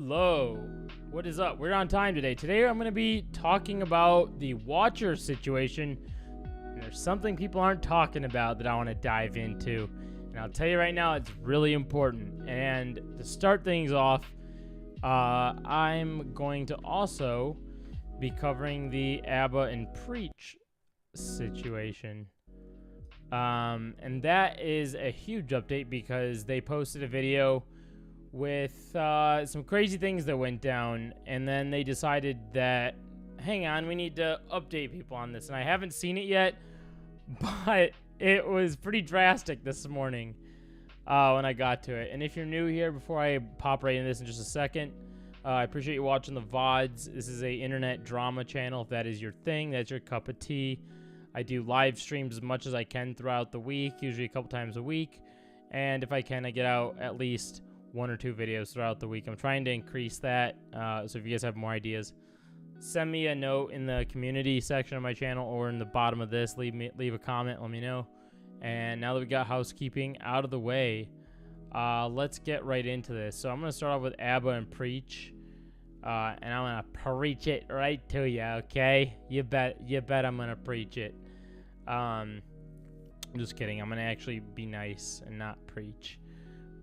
Hello, what is up? We're on time today. Today I'm going to be talking about the Watcher situation. And there's something people aren't talking about that I want to dive into. And I'll tell you right now, it's really important. And to start things off, I'm going to also be covering the ABBA and Preach situation. And that is a huge update because they posted a video with some crazy things that went down, and then they decided that, hang on, we need to update people on this. And I haven't seen it yet, but it was pretty drastic this morning when I got to it. And if you're new here, before I pop right into this in just a second, I appreciate you watching the VODs. This is a internet drama channel. If that is your thing, that's your cup of tea. I do live streams as much as I can throughout the week, usually a couple times a week. And if I can, I get out at least 1 or 2 videos throughout the week. I'm trying to increase that. So if you guys have more ideas, send me a note in the community section of my channel or in the bottom of this. Leave a comment. Let me know. And now that we got housekeeping out of the way, let's get right into this. So I'm going to start off with ABBA and Preach. And I'm going to preach it right to you, okay? You bet I'm going to preach it. I'm just kidding. I'm going to actually be nice and not preach.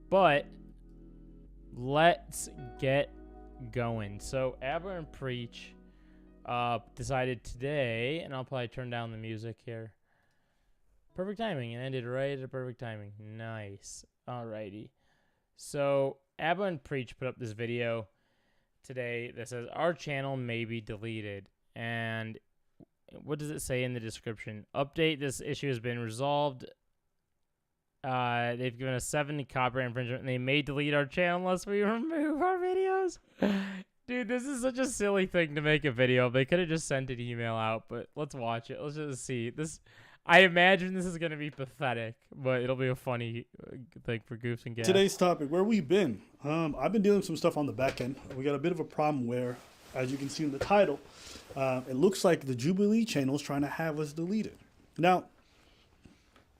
But let's get going. So ABBA and Preach decided today, and I'll probably turn down the music here. Perfect timing. It ended right at perfect timing. Nice. Alrighty. So ABBA and Preach put up this video today that says our channel may be deleted. And what does it say in the description? Update, this issue has been resolved. They've given us 7 copyright infringement, and they may delete our channel unless we remove our videos. Dude, this is such a silly thing to make a video. They could have just sent an email out, but let's watch it. Let's just see. I imagine this is going to be pathetic, but it'll be a funny thing for Goofs and Gas. Today's topic, where we've been. I've been dealing with some stuff on the back end. We got a bit of a problem where, as you can see in the title, it looks like the Jubilee channel is trying to have us deleted. Now,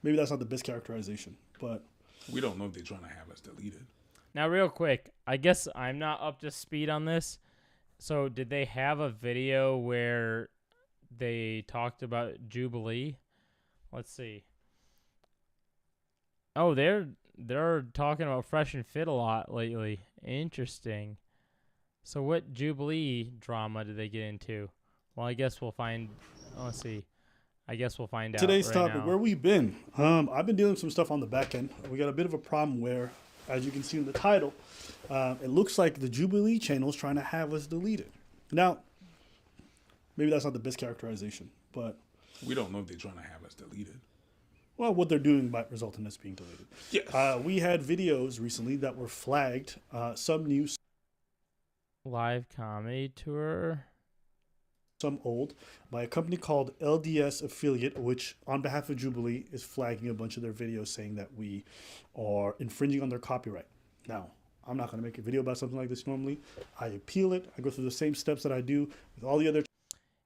maybe that's not the best characterization, but we don't know if they're trying to have us deleted. Now, real quick, I guess I'm not up to speed on this. So, did they have a video where they talked about Jubilee? Let's see. Oh, they're talking about Fresh and Fit a lot lately. Interesting. So, what Jubilee drama did they get into? Well, I guess we'll find. Let's see. I guess we'll find out. Today's right topic, now. where we've been. I've been dealing with some stuff on the back end. We got a bit of a problem where, as you can see in the title, it looks like the Jubilee channel is trying to have us deleted. Now, maybe that's not the best characterization, but we don't know if they're trying to have us deleted. Well, what they're doing might result in us being deleted. Yes. We had videos recently that were flagged. Some new, live comedy tour. some old, by a company called LDS Affiliate, which on behalf of Jubilee is flagging a bunch of their videos saying that we are infringing on their copyright. Now, I'm not going to make a video about something like this normally. I appeal it. I go through the same steps that I do with all the other.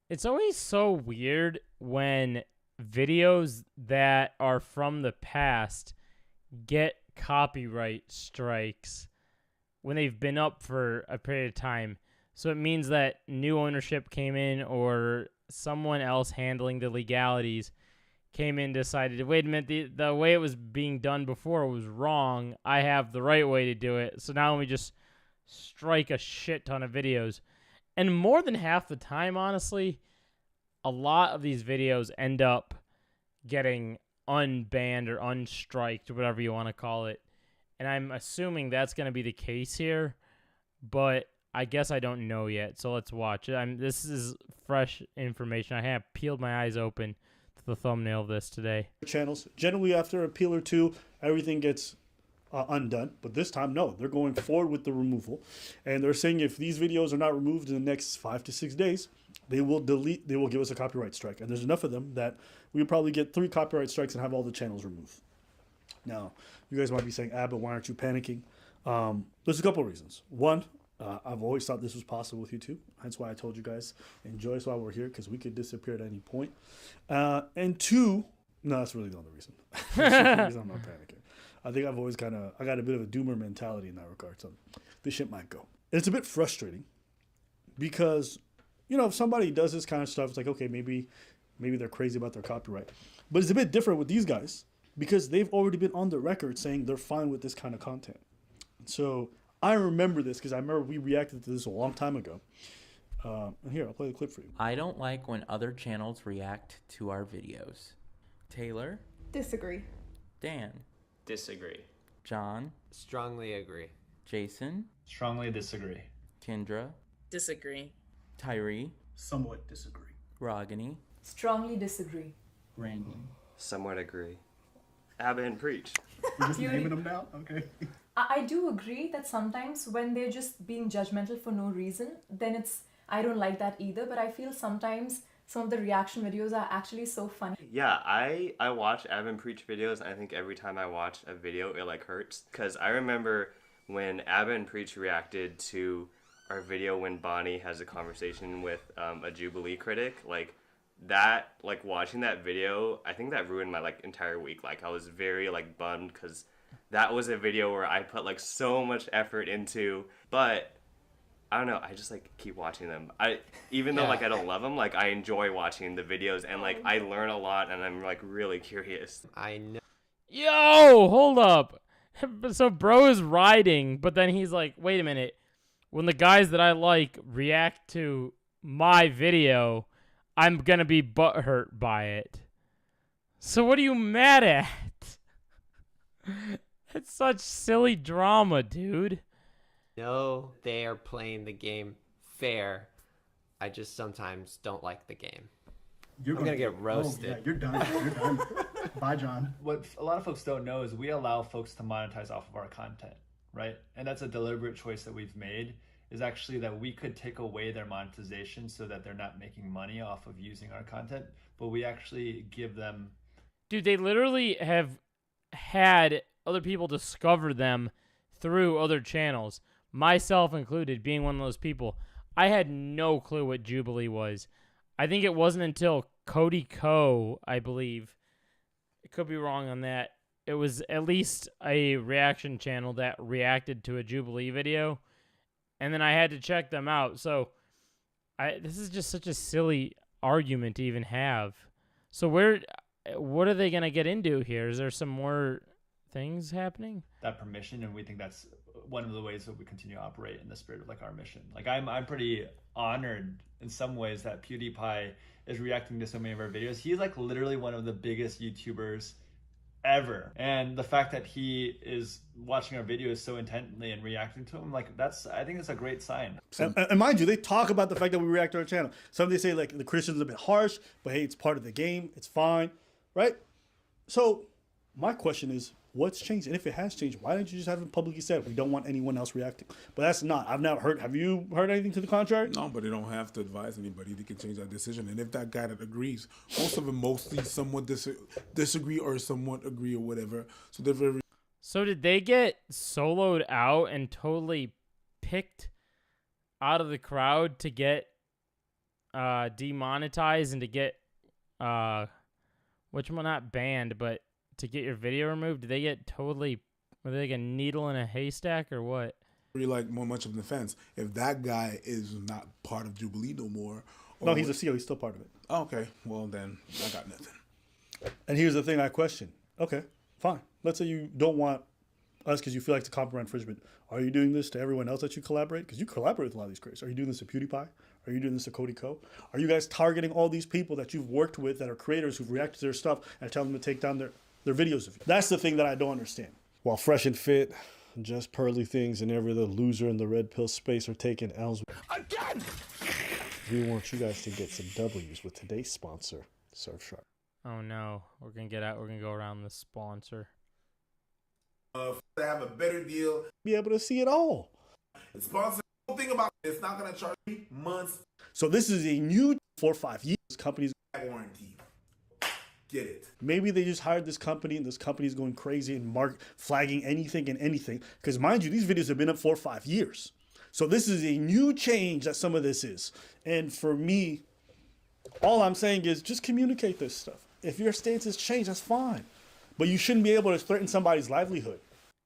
It's always so weird when videos that are from the past get copyright strikes when they've been up for a period of time. So it means that new ownership came in, or someone else handling the legalities came in, decided, wait a minute, the way it was being done before was wrong. I have the right way to do it. So now we just strike a shit ton of videos. And more than half the time, honestly, a lot of these videos end up getting unbanned or unstriked, or whatever you want to call it. And I'm assuming that's going to be the case here. But I guess I don't know yet, so let's watch it. This is fresh information. I have peeled my eyes open to the thumbnail of this today. Channels. Generally, after an appeal or two, everything gets undone. But this time, no. They're going forward with the removal. And they're saying if these videos are not removed in the next 5 to 6 days, they will give us a copyright strike. And there's enough of them that we'll probably get 3 copyright strikes and have all the channels removed. Now, you guys might be saying, but why aren't you panicking? There's a couple of reasons. One, I've always thought this was possible with YouTube. Hence why I told you guys, enjoy us while we're here, because we could disappear at any point. And 2, no, that's really the only reason. That's the I'm not panicking. I think I got a bit of a doomer mentality in that regard. So this shit might go. And it's a bit frustrating because, you know, if somebody does this kind of stuff, it's like, okay, maybe they're crazy about their copyright. But it's a bit different with these guys because they've already been on the record saying they're fine with this kind of content. So I remember this because I remember we reacted to this a long time ago. And here, I'll play the clip for you. I don't like when other channels react to our videos. Taylor, Disagree. Dan, Disagree. John, Strongly agree. Jason, Strongly disagree. Kendra, Disagree. Tyree, Somewhat disagree. Ragini, Strongly disagree. Brandon. Somewhat agree. Abba and Preach. We're just naming them now? Okay. I do agree that sometimes when they're just being judgmental for no reason, then I don't like that either, but I feel sometimes some of the reaction videos are actually so funny. Yeah, I watch Abba and Preach videos, and I think every time I watch a video, it like hurts. Because I remember when Abba and Preach reacted to our video when Bonnie has a conversation with a Jubilee critic, like that, like watching that video, I think that ruined my like entire week. Like I was very like bummed because that was a video where I put like so much effort into, but I don't know, I just like keep watching them. Even though like I don't love them, like I enjoy watching the videos and like I learn a lot and I'm like really curious. I know. Yo, hold up. So bro is riding, but then he's like, wait a minute. When the guys that I like react to my video, I'm gonna be butthurt by it. So what are you mad at? It's such silly drama, dude. No, they are playing the game fair. I just sometimes don't like the game. I'm gonna get roasted. Oh, yeah, you're done. You're done. Bye, John. What a lot of folks don't know is we allow folks to monetize off of our content, right? And that's a deliberate choice that we've made, is actually that we could take away their monetization so that they're not making money off of using our content, but we actually give them... Dude, they literally have had other people discover them through other channels, myself included, being one of those people. I had no clue what Jubilee was. I think it wasn't until Cody Co, I believe, I could be wrong on that, it was at least a reaction channel that reacted to a Jubilee video, and then I had to check them out. So this is just such a silly argument to even have. So what are they going to get into here? Is there some more things happening? That permission, and we think that's one of the ways that we continue to operate in the spirit of like our mission. Like I'm pretty honored in some ways that PewDiePie is reacting to so many of our videos. He's like literally one of the biggest YouTubers ever, and the fact that he is watching our videos so intently and reacting to them, like I think it's a great sign. And mind you, they talk about the fact that we react to our channel. Some they say like the Christians are a bit harsh, but hey, it's part of the game. It's fine, right? So my question is, what's changed? And if it has changed, why didn't you just have it publicly said we don't want anyone else reacting? But that's not. I've never heard. Have you heard anything to the contrary? No, but they don't have to advise anybody. They can change that decision. And if that guy that agrees, most of them mostly somewhat disagree or somewhat agree or whatever. So they're very... So did they get soloed out and totally picked out of the crowd to get demonetized and to get which one, not banned, but to get your video removed? Did they get totally, were they like a needle in a haystack or what? Really like more much of an offense. If that guy is not part of Jubilee no more. No, he's a CEO. He's still part of it. Oh, okay. Well, then I got nothing. And here's the thing I question. Okay, fine. Let's say you don't want us because you feel like it's a copyright infringement. Are you doing this to everyone else that you collaborate? Because you collaborate with a lot of these creators. Are you doing this to PewDiePie? Are you doing this to Cody Co? Are you guys targeting all these people that you've worked with that are creators who've reacted to their stuff and telling them to take down their videos of you? That's the thing that I don't understand. While Fresh and Fit, Just Pearly Things, and every other loser in the red pill space are taking L's. Again! We want you guys to get some W's with today's sponsor, Surfshark. Oh no, we're gonna get out. We're gonna go around the sponsor. To have a better deal, Be able to see it all. the sponsor. The thing about it, it's not gonna charge 3 months So this is a new 4 or 5 years companies. warranty. Get it? Maybe they just hired this company and this company's going crazy and flagging anything and anything. Because mind you, these videos have been up 4 or 5 years. So this is a new change that some of this is. And for me, all I'm saying is just communicate this stuff. If your stance has changed, that's fine. But you shouldn't be able to threaten somebody's livelihood.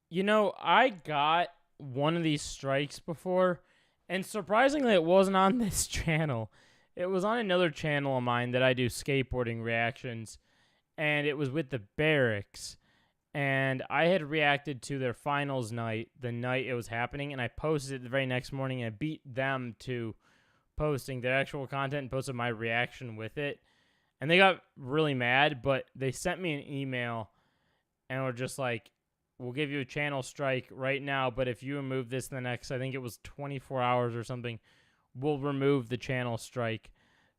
You know, I got one of these strikes before, And surprisingly, it wasn't on this channel. It was on another channel of mine that I do skateboarding reactions, and it was with the Barracks. And I had reacted to their finals night, the night it was happening, and I posted it the very next morning, and I beat them to posting their actual content and posted my reaction with it. And they got really mad, but they sent me an email and were just like, we'll give you a channel strike right now, but if you remove this in the next, I think it was 24 hours or something, we'll remove the channel strike.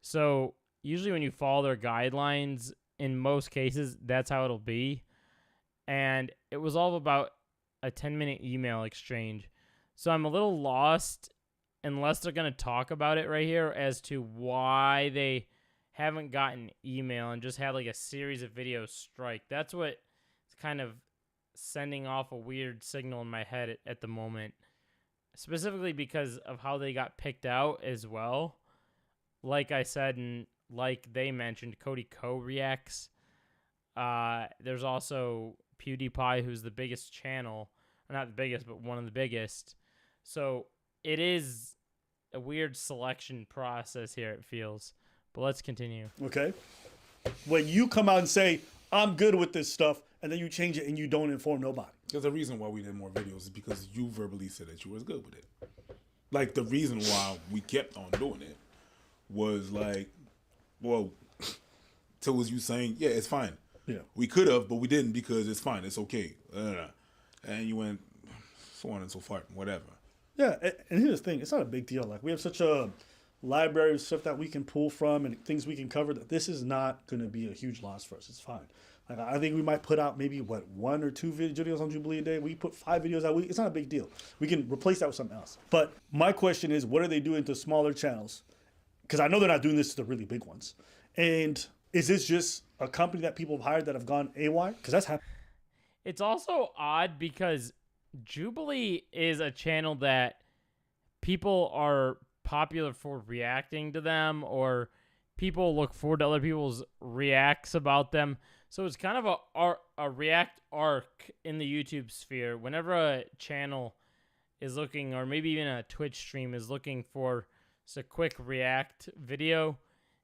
So usually when you follow their guidelines, in most cases, that's how it'll be. And it was all about a 10-minute email exchange. So I'm a little lost, unless they're going to talk about it right here, as to why they haven't gotten email and just had like a series of videos strike. That's what is kind of sending off a weird signal in my head at the moment, specifically because of how they got picked out as well. Like I said, and like they mentioned, Cody Ko reacts. There's also PewDiePie, who's the biggest channel, or not the biggest, but one of the biggest. So it is a weird selection process here, it feels. But let's continue. Okay. When you come out and say, I'm good with this stuff, and then you change it and you don't inform nobody. There's a reason why we did more videos is because you verbally said that you was good with it. Like, the reason why we kept on doing it was like, well, so was you saying, yeah, it's fine. Yeah. We could have, but we didn't because it's fine. It's okay. And you went so on and so forth, whatever. Yeah, and here's the thing. It's not a big deal. Like, we have such a library of stuff that we can pull from and things we can cover that this is not going to be a huge loss for us. It's fine. Like, I think we might put out maybe, 1 or 2 videos on Jubilee a day. We put 5 videos out a week. It's not a big deal. We can replace that with something else. But my question is, what are they doing to smaller channels? Because I know they're not doing this to the really big ones. And is this just a company that people have hired that have gone AWOL? Because that's happening. It's also odd because Jubilee is a channel that people are popular for reacting to them, or people look forward to other people's reacts about them. So it's kind of a react arc in the YouTube sphere. Whenever a channel is looking, or maybe even a Twitch stream is looking for just a quick react video,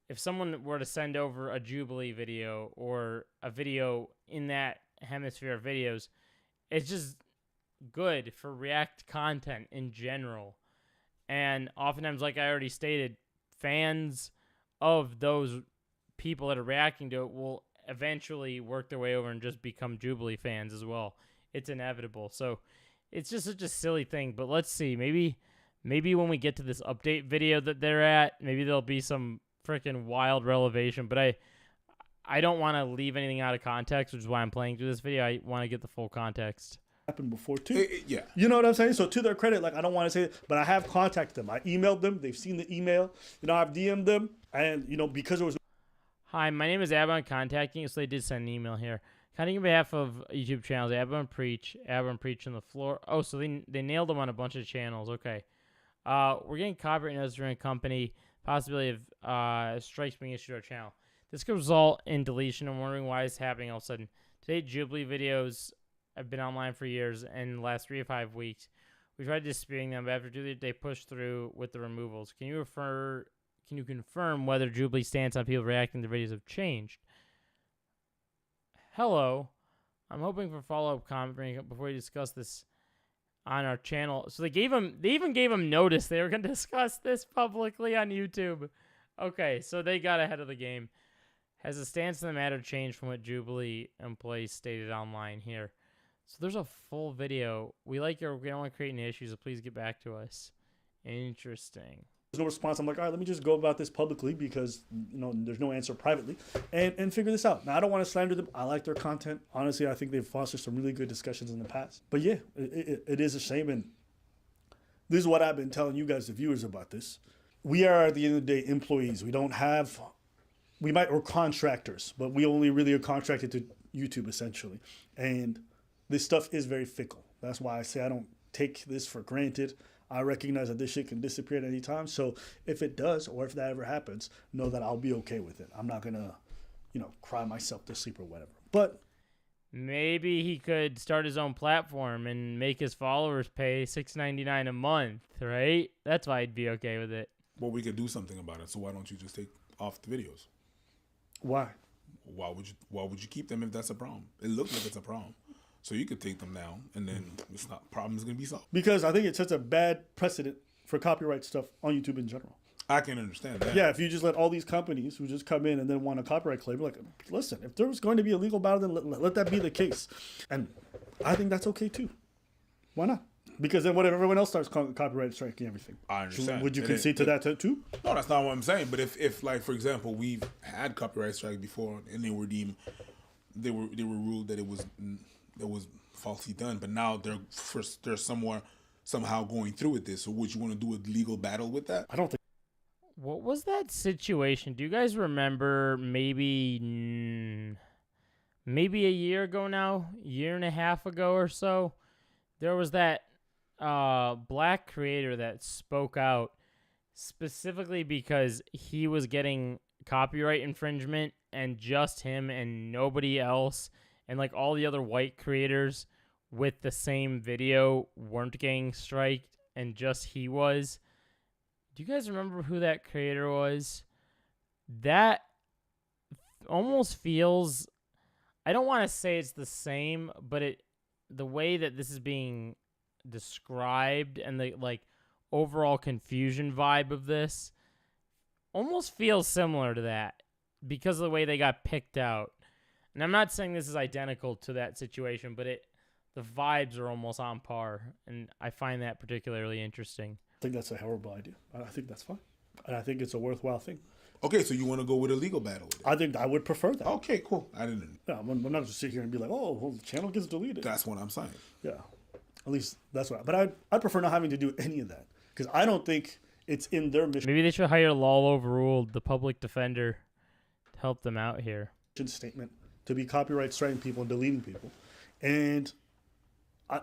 if someone were to send over a Jubilee video or a video in that hemisphere of videos, it's just good for react content in general. And oftentimes, like I already stated, fans of those people that are reacting to it will eventually work their way over and just become Jubilee fans as well. It's inevitable. So it's just such a silly thing. But let's see. Maybe when we get to this update video that they're at, maybe there'll be some freaking wild revelation. But I don't want to leave anything out of context, which is why I'm playing through this video. I want to get the full context. Happened before too. Yeah. You know what I'm saying? So to their credit, like, I don't want to say it, but I have contacted them. I emailed them. They've seen the email. I've DM'd them. And, because there was... Hi, my name is Abba. I'm contacting you. So they did send an email here. Contacting on behalf of YouTube channels, Abba and Preach on the floor. Oh, so they nailed them on a bunch of channels. Okay. We're getting copyright notice during a company. Possibility of strikes being issued to our channel. This could result in deletion. I'm wondering why it's happening all of a sudden. Today, Jubilee videos have been online for years, and in the last 3 to 5 weeks, we tried disputing them, but after 2 days, they pushed through with the removals. Can you confirm whether Jubilee's stance on people reacting to videos have changed? Hello. I'm hoping for follow-up comment before we discuss this on our channel. So they even gave him notice they were going to discuss this publicly on YouTube. Okay, so they got ahead of the game. Has the stance on the matter changed from what Jubilee employees stated online here? So there's a full video. We don't want to create any issues, so please get back to us. Interesting. There's no response. I'm like, all right, let me just go about this publicly because, there's no answer privately and figure this out. Now, I don't want to slander them. I like their content. Honestly, I think they've fostered some really good discussions in the past. But yeah, it is a shame. And this is what I've been telling you guys, the viewers, about this. We are, at the end of the day, employees. We're contractors, but we only really are contracted to YouTube, essentially. And this stuff is very fickle. That's why I say I don't take this for granted. I recognize that this shit can disappear at any time. So if it does, or if that ever happens, know that I'll be okay with it. I'm not going to, cry myself to sleep or whatever. But maybe he could start his own platform and make his followers pay $6.99 a month, right? That's why I'd be okay with it. Well, we could do something about it. So why don't you just take off the videos? Why? Why would you keep them if that's a problem? It looks like it's a problem. So you could take them down, and then it's not problem's gonna be solved. Because I think it sets a bad precedent for copyright stuff on YouTube in general. I can understand that. Yeah, if you just let all these companies who just come in and then want a copyright claim, like, listen, if there was going to be a legal battle, then let that be the case. And I think that's okay too. Why not? Because then what if everyone else starts copyright striking everything? I understand. Would you concede to that too? No, that's not what I'm saying. But if like, for example, we've had copyright strike before, and they were ruled that it was falsely done, but now they're somehow going through with this. So would you want to do a legal battle with that? I don't think. What was that situation? Do you guys remember maybe a year ago now, year and a half ago or so? There was that black creator that spoke out specifically because he was getting copyright infringement, and just him and nobody else, and like all the other white creators with the same video weren't getting striked, and just he was. Do you guys remember who that creator was? That almost feels, I don't want to say it's the same, but the way that this is being described and the like overall confusion vibe of this almost feels similar to that because of the way they got picked out. And I'm not saying this is identical to that situation, but the vibes are almost on par, and I find that particularly interesting. I think that's a horrible idea. I think that's fine. And I think it's a worthwhile thing. Okay, so you want to go with a legal battle with it? I think I would prefer that. Okay, cool. I didn't. Yeah, I'm not just sit here and be like, oh, well, the channel gets deleted. That's what I'm saying. Yeah, at least that's what. But I'd prefer not having to do any of that because I don't think it's in their mission. Maybe they should hire Lol Overruled, the public defender, to help them out here. Statement to be copyright striking people and deleting people, and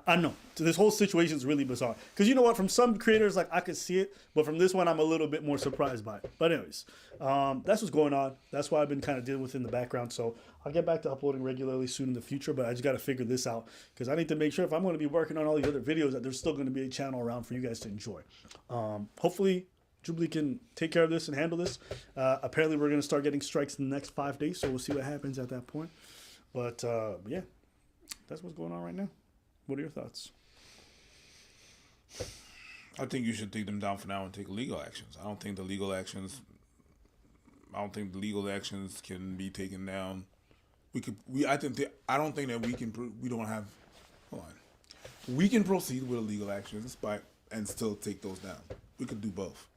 I know this whole situation is really bizarre because you know what, from some creators like I could see it, but from this one I'm a little bit more surprised by it. But anyways, that's what's going on. That's why I've been kind of dealing with in the background. So I'll get back to uploading regularly soon in the future, but I just got to figure this out because I need to make sure if I'm going to be working on all these other videos that there's still going to be a channel around for you guys to enjoy. Hopefully Jubilee can take care of this and handle this. Apparently we're going to start getting strikes in the next 5 days, so we'll see what happens at that point. But yeah, that's what's going on right now. What are your thoughts? I think you should take them down for now and take legal actions. I don't think the legal actions can be taken down. I don't think that we can. We don't have. Hold on. We can proceed with legal actions, and still take those down. We could do both,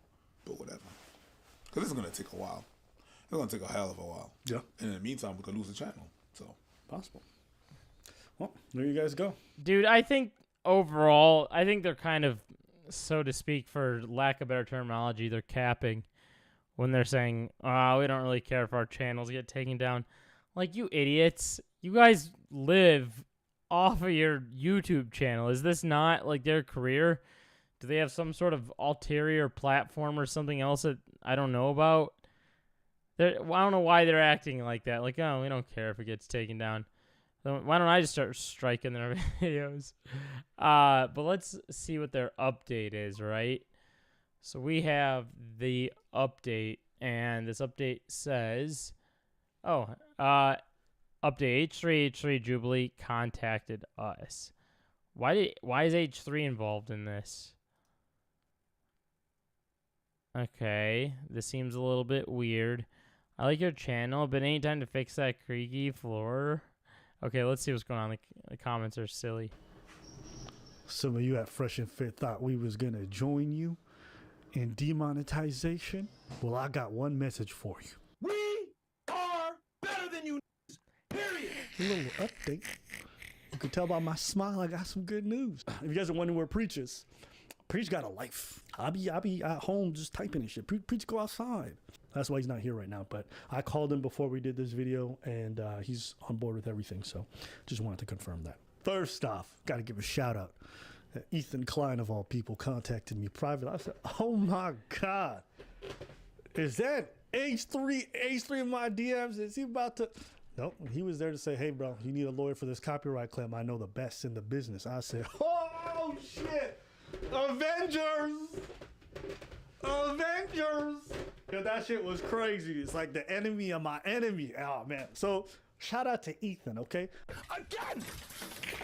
but whatever. Because it's gonna take a while. It's gonna take a hell of a while. Yeah. And in the meantime, we could lose the channel. So possible. Well, there you guys go. Dude, I think overall, they're kind of, so to speak, for lack of better terminology, they're capping when they're saying, oh, we don't really care if our channels get taken down. Like, you idiots. You guys live off of your YouTube channel. Is this not, like, their career? Do they have some sort of ulterior platform or something else that I don't know about? I don't know why they're acting like that. Like, oh, we don't care if it gets taken down. Why don't I just start striking their videos? But let's see what their update is, right? So we have the update, and this update says, update H3 Jubilee contacted us. Why is H3 involved in this? Okay, this seems a little bit weird. I like your channel, but ain't time to fix that creaky floor. Okay, let's see what's going on. The comments are silly. Some of you at Fresh and Fit thought we was going to join you in demonetization. Well, I got one message for you. We are better than you, period. A little update. You can tell by my smile I got some good news. If you guys are wondering where Preach is, Preach got a life. I be at home just typing and shit. Preach go outside. That's why he's not here right now. But I called him before we did this video, and he's on board with everything. So just wanted to confirm that. First off, got to give a shout out. Ethan Klein, of all people, contacted me privately. I said, oh my God. Is that H3 in my DMs? Is he about to... Nope. He was there to say, hey, bro, you need a lawyer for this copyright claim. I know the best in the business. I said, oh, shit. Avengers. Yeah, that shit was crazy. It's like the enemy of my enemy. Oh, man. So shout out to Ethan, okay? Again.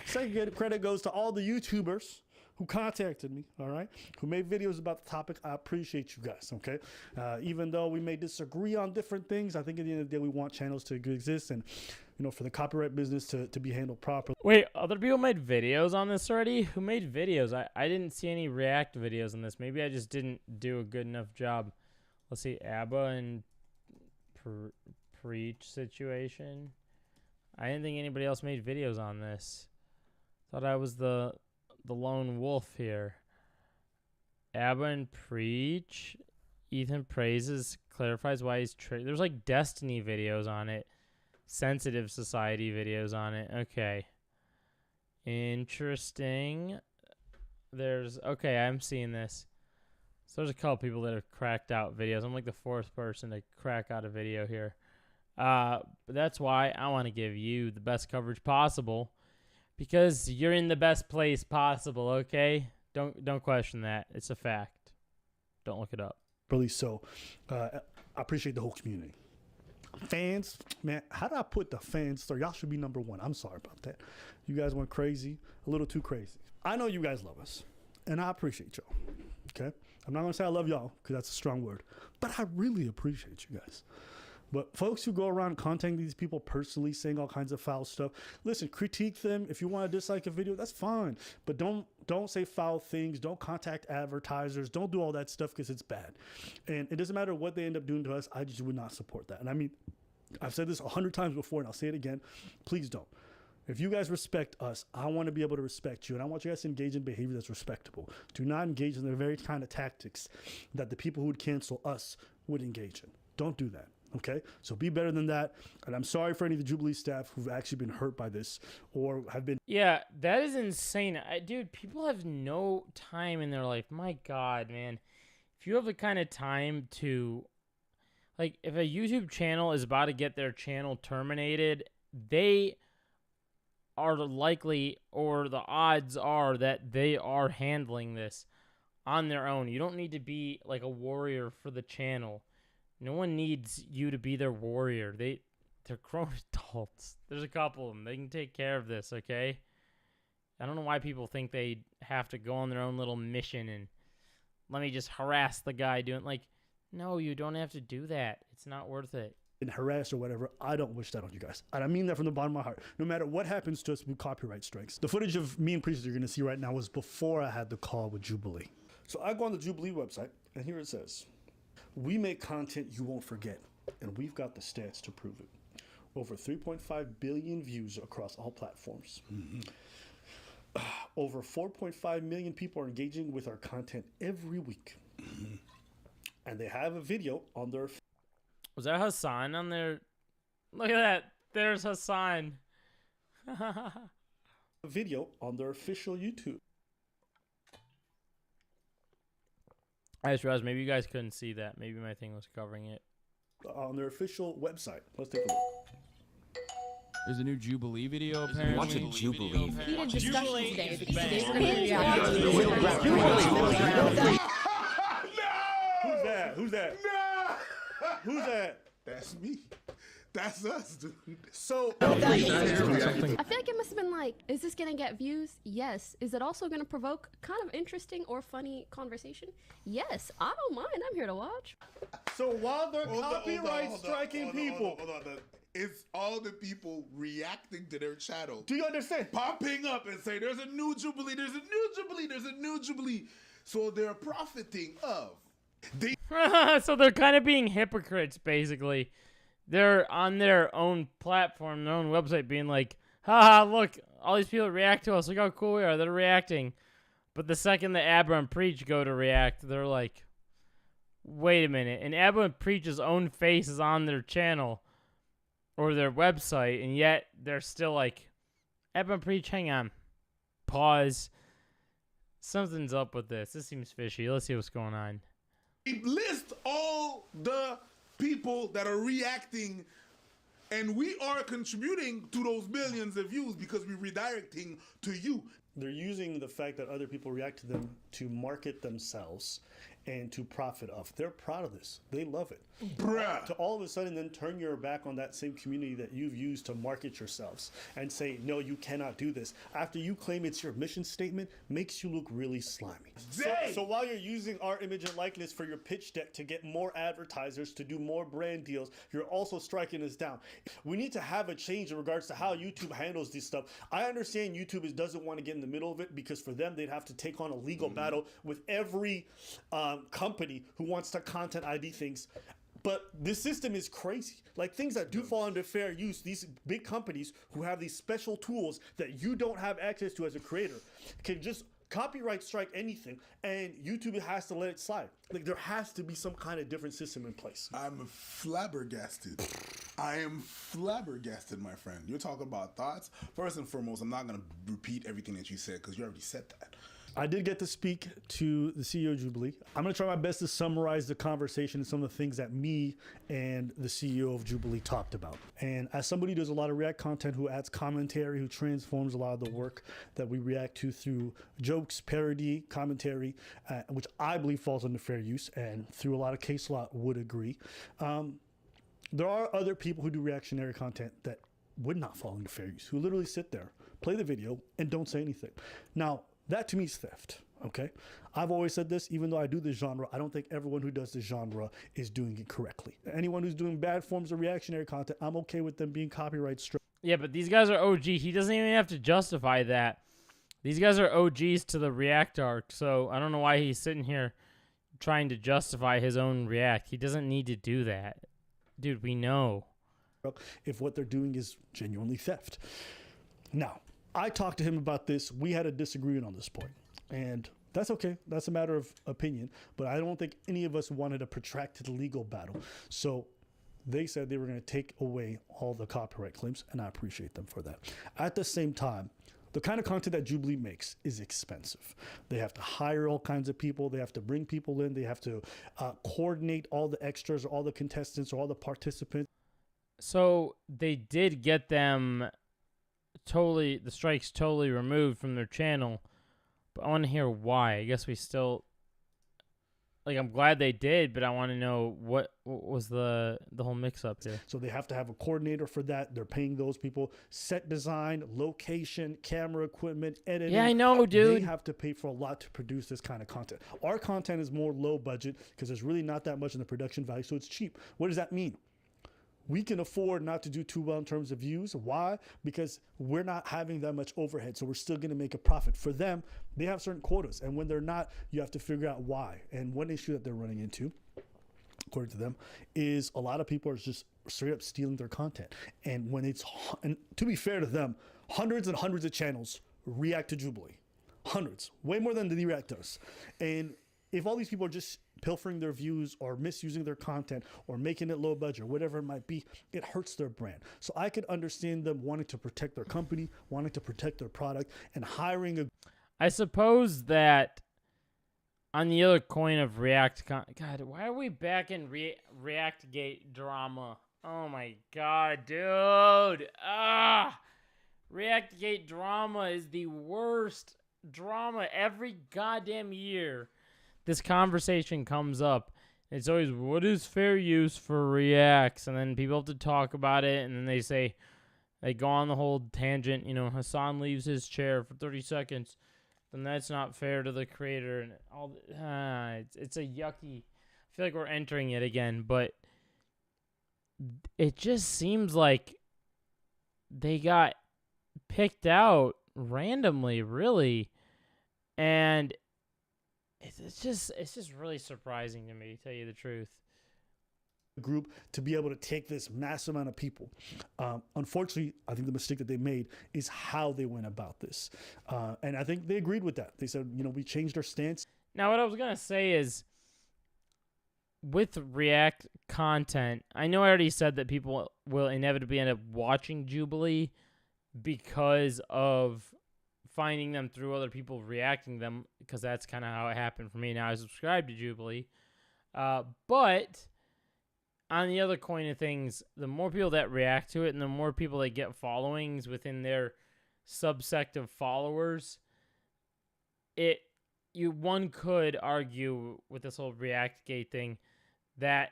Second credit goes to all the YouTubers who contacted me, all right, who made videos about the topic. I appreciate you guys, okay? Even though we may disagree on different things, I think at the end of the day, we want channels to exist and, you know, for the copyright business to be handled properly. Wait, other people made videos on this already? Who made videos? I didn't see any React videos on this. Maybe I just didn't do a good enough job. Let's see, ABBA and Preach situation. I didn't think anybody else made videos on this. Thought I was the lone wolf here. ABBA and Preach. Ethan praises, clarifies why he's there's like Destiny videos on it. Sensitive Society videos on it. Okay. Interesting. Okay, I'm seeing this. So there's a couple people that have cracked out videos. I'm like the fourth person to crack out a video here. But that's why I want to give you the best coverage possible. Because you're in the best place possible, okay? Don't question that. It's a fact. Don't look it up. Really, so I appreciate the whole community. Fans, man, how did I put the fans third? Y'all should be number one. I'm sorry about that. You guys went crazy, a little too crazy. I know you guys love us, and I appreciate y'all, okay? I'm not going to say I love y'all, because that's a strong word, but I really appreciate you guys. But folks who go around contacting these people personally, saying all kinds of foul stuff, listen, critique them. If you want to dislike a video, that's fine. But don't say foul things. Don't contact advertisers. Don't do all that stuff because it's bad. And it doesn't matter what they end up doing to us. I just would not support that. And I mean, I've said this 100 times before, and I'll say it again. Please don't. If you guys respect us, I want to be able to respect you. And I want you guys to engage in behavior that's respectable. Do not engage in the very kind of tactics that the people who would cancel us would engage in. Don't do that. Okay, so be better than that. And I'm sorry for any of the Jubilee staff who've actually been hurt by this or have been. Yeah, that is insane. Dude, people have no time in their life. My God, man. If you have the kind of time to, like, if a YouTube channel is about to get their channel terminated, they are likely, or the odds are that they are handling this on their own. You don't need to be like a warrior for the channel. No one needs you to be their warrior. They're grown adults. There's a couple of them. They can take care of this, okay? I don't know why people think they have to go on their own little mission and let me just harass the guy doing, like, no, you don't have to do that. It's not worth it. And harassed or whatever, I don't wish that on you guys. And I mean that from the bottom of my heart. No matter what happens to us with copyright strikes. The footage of me and Priest you're going to see right now was before I had the call with Jubilee. So I go on the Jubilee website, and here it says, we make content you won't forget, and we've got the stats to prove it. Over 3.5 billion views across all platforms. Mm-hmm. Over 4.5 million people are engaging with our content every week. Mm-hmm. And they have a video on their... Was that Hassan on there? Look at that. There's Hassan. A video on their official YouTube. I just realized maybe you guys couldn't see that. Maybe my thing was covering it. On their official website. Let's take a look. There's a new Jubilee video apparently. Watch a Jubilee. Heated discussion today because today's Who's that? Who's that? No! Who's that? That's me. That's us, dude. So I feel like it must have been like, is this gonna get views? Yes. Is it also gonna provoke kind of interesting or funny conversation? Yes. I don't mind. I'm here to watch. So while they're copyright striking people, hold on. It's all the people reacting to their channel. Do you understand? Popping up and saying, there's a new Jubilee, there's a new Jubilee, there's a new Jubilee. So they're profiting of. So they're kind of being hypocrites, basically. They're on their own platform, their own website, being like, haha, look, all these people react to us. Look how cool we are. They're reacting. But the second the ABBA and Preach go to react, they're like, wait a minute. And ABBA and Preach's own face is on their channel or their website, and yet they're still like, ABBA and Preach, hang on. Pause. Something's up with this. This seems fishy. Let's see what's going on. List all the people that are reacting And we are contributing to those millions of views because we're redirecting to you. They're using the fact that other people react to them to market themselves and to profit off. They're proud of this. They love it. Bruh. To all of a sudden then turn your back on that same community that you've used to market yourselves and say, no, you cannot do this. After you claim it's your mission statement, makes you look really slimy. So while you're using our image and likeness for your pitch deck to get more advertisers, to do more brand deals, you're also striking us down. We need to have a change in regards to how YouTube handles this stuff. I understand YouTube doesn't want to get in the middle of it because for them, they'd have to take on a legal battle with every company who wants to content ID things. But this system is crazy. Like things that do fall under fair use, these big companies who have these special tools that you don't have access to as a creator can just copyright strike anything, and YouTube has to let it slide. Like there has to be some kind of different system in place. I'm flabbergasted. I am flabbergasted, my friend. You're talking about thoughts. First and foremost, I'm not going to repeat everything that you said because you already said that. I did get to speak to the CEO of Jubilee. I'm going to try my best to summarize the conversation and some of the things that me and the CEO of Jubilee talked about. And as somebody who does a lot of React content, who adds commentary, who transforms a lot of the work that we react to through jokes, parody, commentary, which I believe falls under fair use, and through a lot of case law would agree. There are other people who do reactionary content that would not fall under fair use, who literally sit there, play the video, and don't say anything. Now, that to me is theft, okay? I've always said this, even though I do this genre, I don't think everyone who does this genre is doing it correctly. Anyone who's doing bad forms of reactionary content, I'm okay with them being copyright struck. Yeah, but these guys are OG. He doesn't even have to justify that. These guys are OGs to the React arc, so I don't know why he's sitting here trying to justify his own React. He doesn't need to do that. Dude, we know. If what they're doing is genuinely theft. Now, I talked to him about this. We had a disagreement on this point, and that's okay. That's a matter of opinion, but I don't think any of us wanted a protracted legal battle. So they said they were going to take away all the copyright claims, and I appreciate them for that. At the same time, the kind of content that Jubilee makes is expensive. They have to hire all kinds of people. They have to bring people in. They have to coordinate all the extras or all the contestants or all the participants. So they did get them the strikes totally removed from their channel, but I want to hear why. I guess we still, I'm glad they did, but I want to know what was the whole mix-up here. So they have to have a coordinator for that. They're paying those people. Set design, location, camera equipment, editing. Yeah, I know, dude. They have to pay for a lot to produce this kind of content. Our content is more low budget because there's really not that much in the production value, so it's cheap. What does that mean? We can afford not to do too well in terms of views. Why? Because we're not having that much overhead, so we're still going to make a profit. For them, they have certain quotas, and when they're not, you have to figure out why. And one issue that they're running into, according to them, is a lot of people are just straight up stealing their content. And when and to be fair to them, hundreds and hundreds of channels react to Jubilee. Hundreds, way more than the React does. And if all these people are just pilfering their views or misusing their content or making it low budget or whatever it might be, it hurts their brand. So I could understand them wanting to protect their company, wanting to protect their product, and hiring a... I suppose that on the other coin of God, why are we back in Reactgate drama? Oh my God, dude. Reactgate drama is the worst drama every goddamn year. This conversation comes up. It's always, what is fair use for Reacts? And then people have to talk about it, and then they go on the whole tangent. Hassan leaves his chair for 30 seconds, then that's not fair to the creator. And all it's a yucky. I feel like we're entering it again, but it just seems like they got picked out randomly, really, and it's just really surprising to me, to tell you the truth. Group to be able to take this massive amount of people. Unfortunately, I think the mistake that they made is how they went about this. And I think they agreed with that. They said, we changed our stance. Now, what I was going to say is, with React content, I know I already said that people will inevitably end up watching Jubilee because of finding them through other people reacting them, because that's kind of how it happened for me. Now I subscribe to Jubilee. But on the other coin of things, the more people that react to it and the more people that get followings within their subsect of followers, one could argue with this whole ReactGate thing that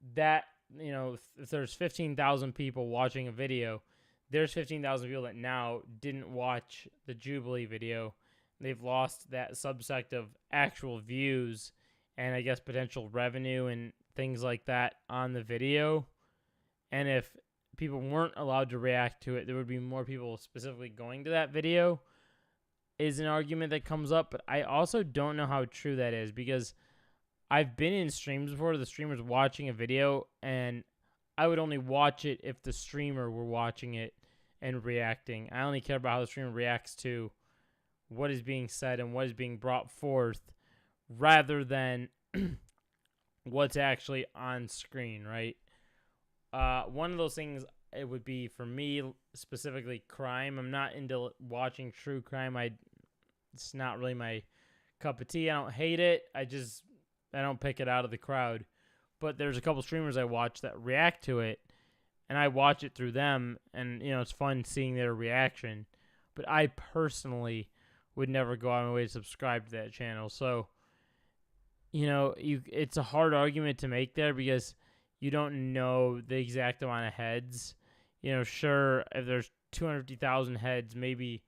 if there's 15,000 people watching a video, there's 15,000 people that now didn't watch the Jubilee video. They've lost that subsect of actual views and I guess potential revenue and things like that on the video. And if people weren't allowed to react to it, there would be more people specifically going to that video, is an argument that comes up. But I also don't know how true that is, because I've been in streams before, the streamer's watching a video, and I would only watch it if the streamer were watching it and reacting. I only care about how the streamer reacts to what is being said and what is being brought forth, rather than what's actually on screen, right? One of those things, it would be, for me, specifically crime. I'm not into watching true crime. It's not really my cup of tea. I don't hate it. I don't pick it out of the crowd. But there's a couple streamers I watch that react to it, and I watch it through them, and it's fun seeing their reaction. But I personally would never go out of my way to subscribe to that channel. So, it's a hard argument to make there, because you don't know the exact amount of heads. Sure, if there's 250,000 heads, maybe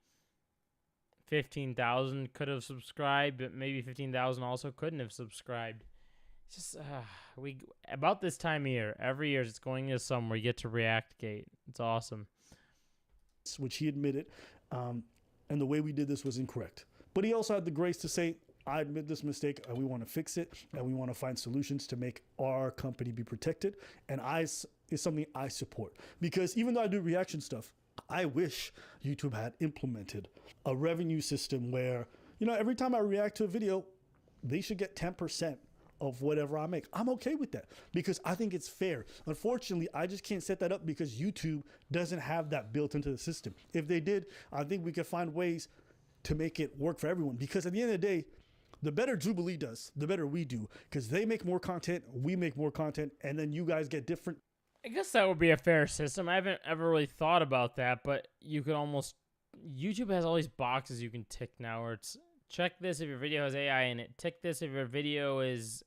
15,000 could have subscribed, but maybe 15,000 also couldn't have subscribed. It's just about this time of year, every year it's going to somewhere. You get to ReactGate. It's awesome. Which he admitted, and the way we did this was incorrect. But he also had the grace to say, I admit this mistake, and we want to fix it, and we want to find solutions to make our company be protected. And it's something I support. Because even though I do reaction stuff, I wish YouTube had implemented a revenue system where, every time I react to a video, they should get 10% of whatever I make. I'm okay with that, because I think it's fair. Unfortunately, I just can't set that up because YouTube doesn't have that built into the system. If they did, I think we could find ways to make it work for everyone, because at the end of the day, the better Jubilee does, the better we do, because they make more content, we make more content, and then you guys get different. I guess that would be a fair system. I haven't ever really thought about that, but YouTube has all these boxes you can tick now, where it's check this if your video has AI in it, tick this if your video is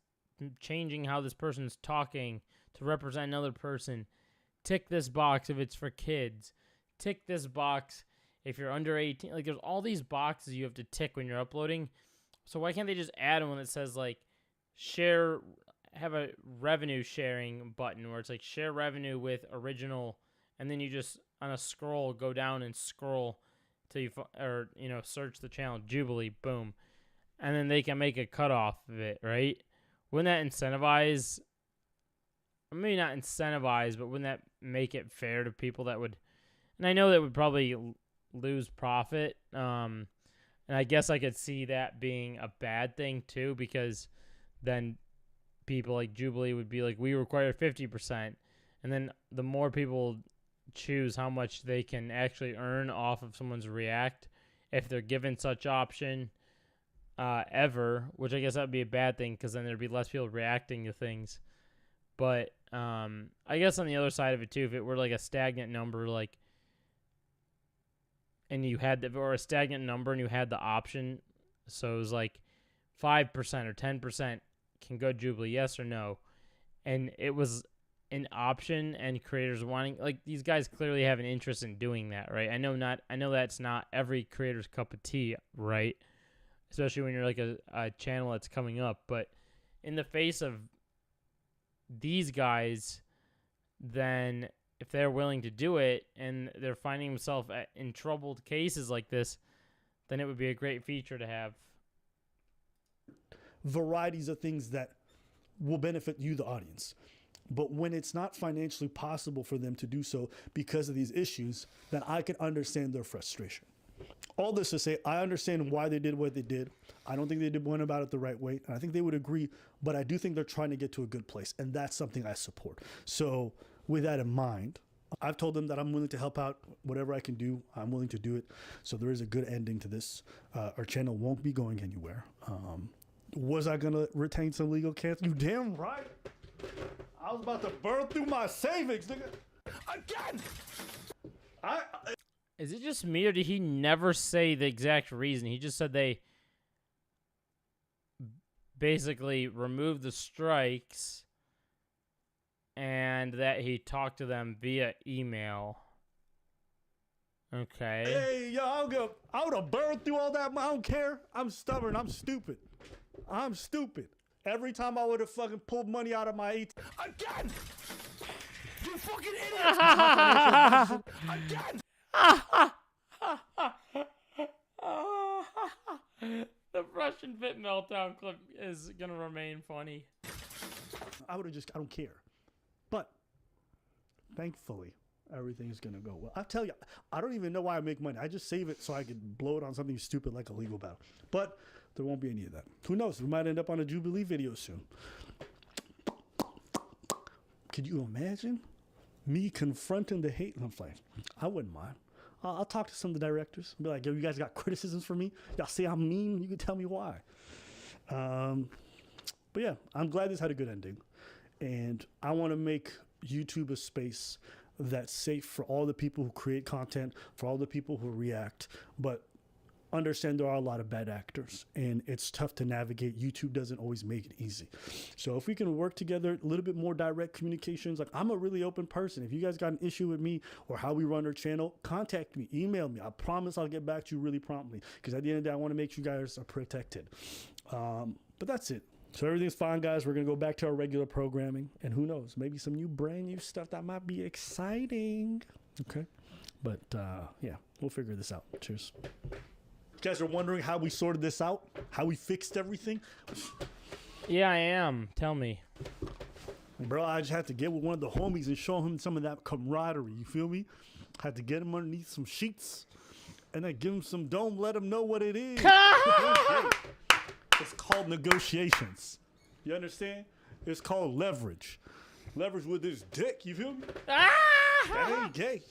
changing how this person's talking to represent another person, tick this box if it's for kids, tick this box if you're under 18. Like, there's all these boxes you have to tick when you're uploading. So why can't they just add one that says, like, have a revenue sharing button where it's like share revenue with original, and then you just on a scroll go down and scroll till you search the channel Jubilee, boom, and then they can make a cutoff of it, right? Wouldn't that incentivize? Maybe not incentivize, but wouldn't that make it fair to people that would? And I know that would probably lose profit. And I guess I could see that being a bad thing too, because then people like Jubilee would be like, we require 50%. And then the more people choose how much they can actually earn off of someone's react, if they're given such option ever, which I guess that would be a bad thing, because then there'd be less people reacting to things. But I guess on the other side of it too, if it were like a stagnant number, like, and you had a stagnant number and you had the option, so it was like 5% or 10% can go Jubilee, yes or no, and it was an option, and creators wanting, like, these guys clearly have an interest in doing that, right? I know that's not every creator's cup of tea, right? Especially when you're like a channel that's coming up, but in the face of these guys, then if they're willing to do it and they're finding themselves in troubled cases like this, then it would be a great feature to have. Varieties of things that will benefit you, the audience. But when it's not financially possible for them to do so because of these issues, then I can understand their frustration. All this to say, I understand why they did what they did. I don't think they went about it the right way, and I think they would agree, but I do think they're trying to get to a good place, and that's something I support. So with that in mind, I've told them that I'm willing to help out. Whatever I can do, I'm willing to do it. So there is a good ending to this. Our channel won't be going anywhere. Was I going to retain some legal cancel? You damn right. I was about to burn through my savings, nigga. Again! Is it just me, or did he never say the exact reason? He just said they basically removed the strikes and that he talked to them via email. Okay. Hey, yo, I would have burned through all that. I don't care. I'm stubborn. I'm stupid. I'm stupid. Every time I would have fucking pulled money out of my ATM. Again! You fucking idiot! Again! The Russian Fit meltdown clip is gonna remain funny. I would have I don't care. But thankfully, everything's gonna go well. I tell you, I don't even know why I make money. I just save it so I can blow it on something stupid like a legal battle. But there won't be any of that. Who knows? We might end up on a Jubilee video soon. Could you imagine me confronting the hate? I'm like, I wouldn't mind. I'll talk to some of the directors. Be like, yo, you guys got criticisms for me? Y'all say I'm mean? You can tell me why. But yeah, I'm glad this had a good ending. And I want to make YouTube a space that's safe for all the people who create content, for all the people who react, but understand there are a lot of bad actors and it's tough to navigate. YouTube doesn't always make it easy. So if we can work together, a little bit more direct communications, like I'm a really open person. If you guys got an issue with me or how we run our channel, contact me, email me. I promise I'll get back to you really promptly, because at the end of the day, I want to make sure you guys are protected. But that's it. So everything's fine, guys. We're going to go back to our regular programming, and who knows, maybe some brand new stuff that might be exciting. Okay. But yeah, we'll figure this out. Cheers. You guys are wondering how we sorted this out? How we fixed everything? Yeah, I am. Tell me. Bro, I just had to get with one of the homies and show him some of that camaraderie. You feel me? Had to get him underneath some sheets and then give him some dome, let him know what it is. It's called negotiations. You understand? It's called leverage. Leverage with his dick, you feel me? That ain't gay.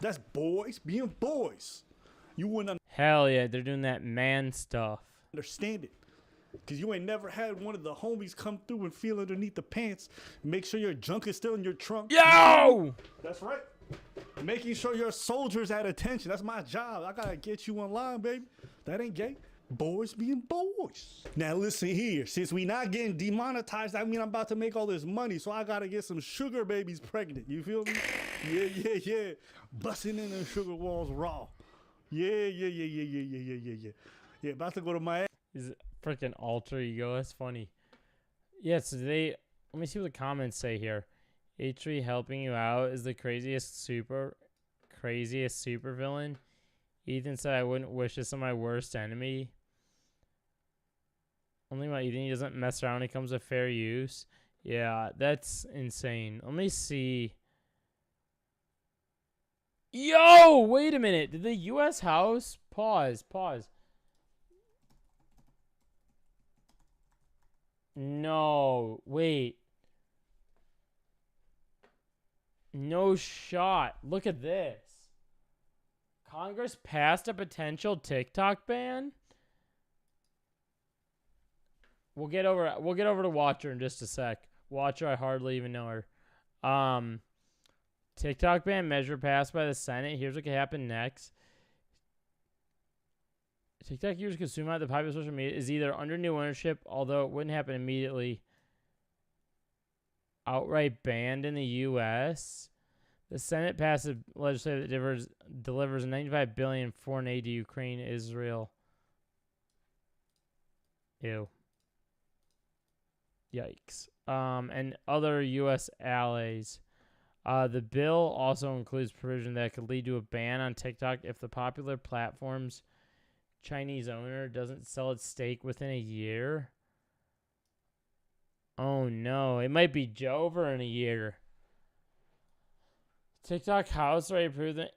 That's boys being boys. You wouldn't Hell yeah, they're doing that man stuff. Understand it. Because you ain't never had one of the homies come through and feel underneath the pants. Make sure your junk is still in your trunk. Yo! That's right. Making sure your soldiers at attention. That's my job. I got to get you online, baby. That ain't gay. Boys being boys. Now listen here. Since we not getting demonetized, I mean I'm about to make all this money. So I got to get some sugar babies pregnant. You feel me? Yeah. Busting in the sugar walls raw. Yeah. Yeah, about to go to my Is freaking alter ego. That's funny. Yeah, so let me see what the comments say here. H3 helping you out is the craziest super villain. Ethan said I wouldn't wish this on my worst enemy. Only about Ethan, he doesn't mess around when it comes to fair use. Yeah, that's insane. Let me see. Yo, wait a minute. Did the U.S. House pause? No, wait. No shot. Look at this. Congress passed a potential TikTok ban. We'll get over to Watcher in just a sec. Watcher, I hardly even know her. TikTok ban measure passed by the Senate. Here's what could happen next. TikTok users consume out the popular social media is either under new ownership, although it wouldn't happen immediately, outright banned in the U.S. The Senate passed a legislation that delivers $95 billion foreign aid to Ukraine, Israel. Ew. Yikes. And other U.S. allies. The bill also includes provision that could lead to a ban on TikTok if the popular platform's Chinese owner doesn't sell its stake within a year. Oh no, it might be over in a year. TikTok House already approved that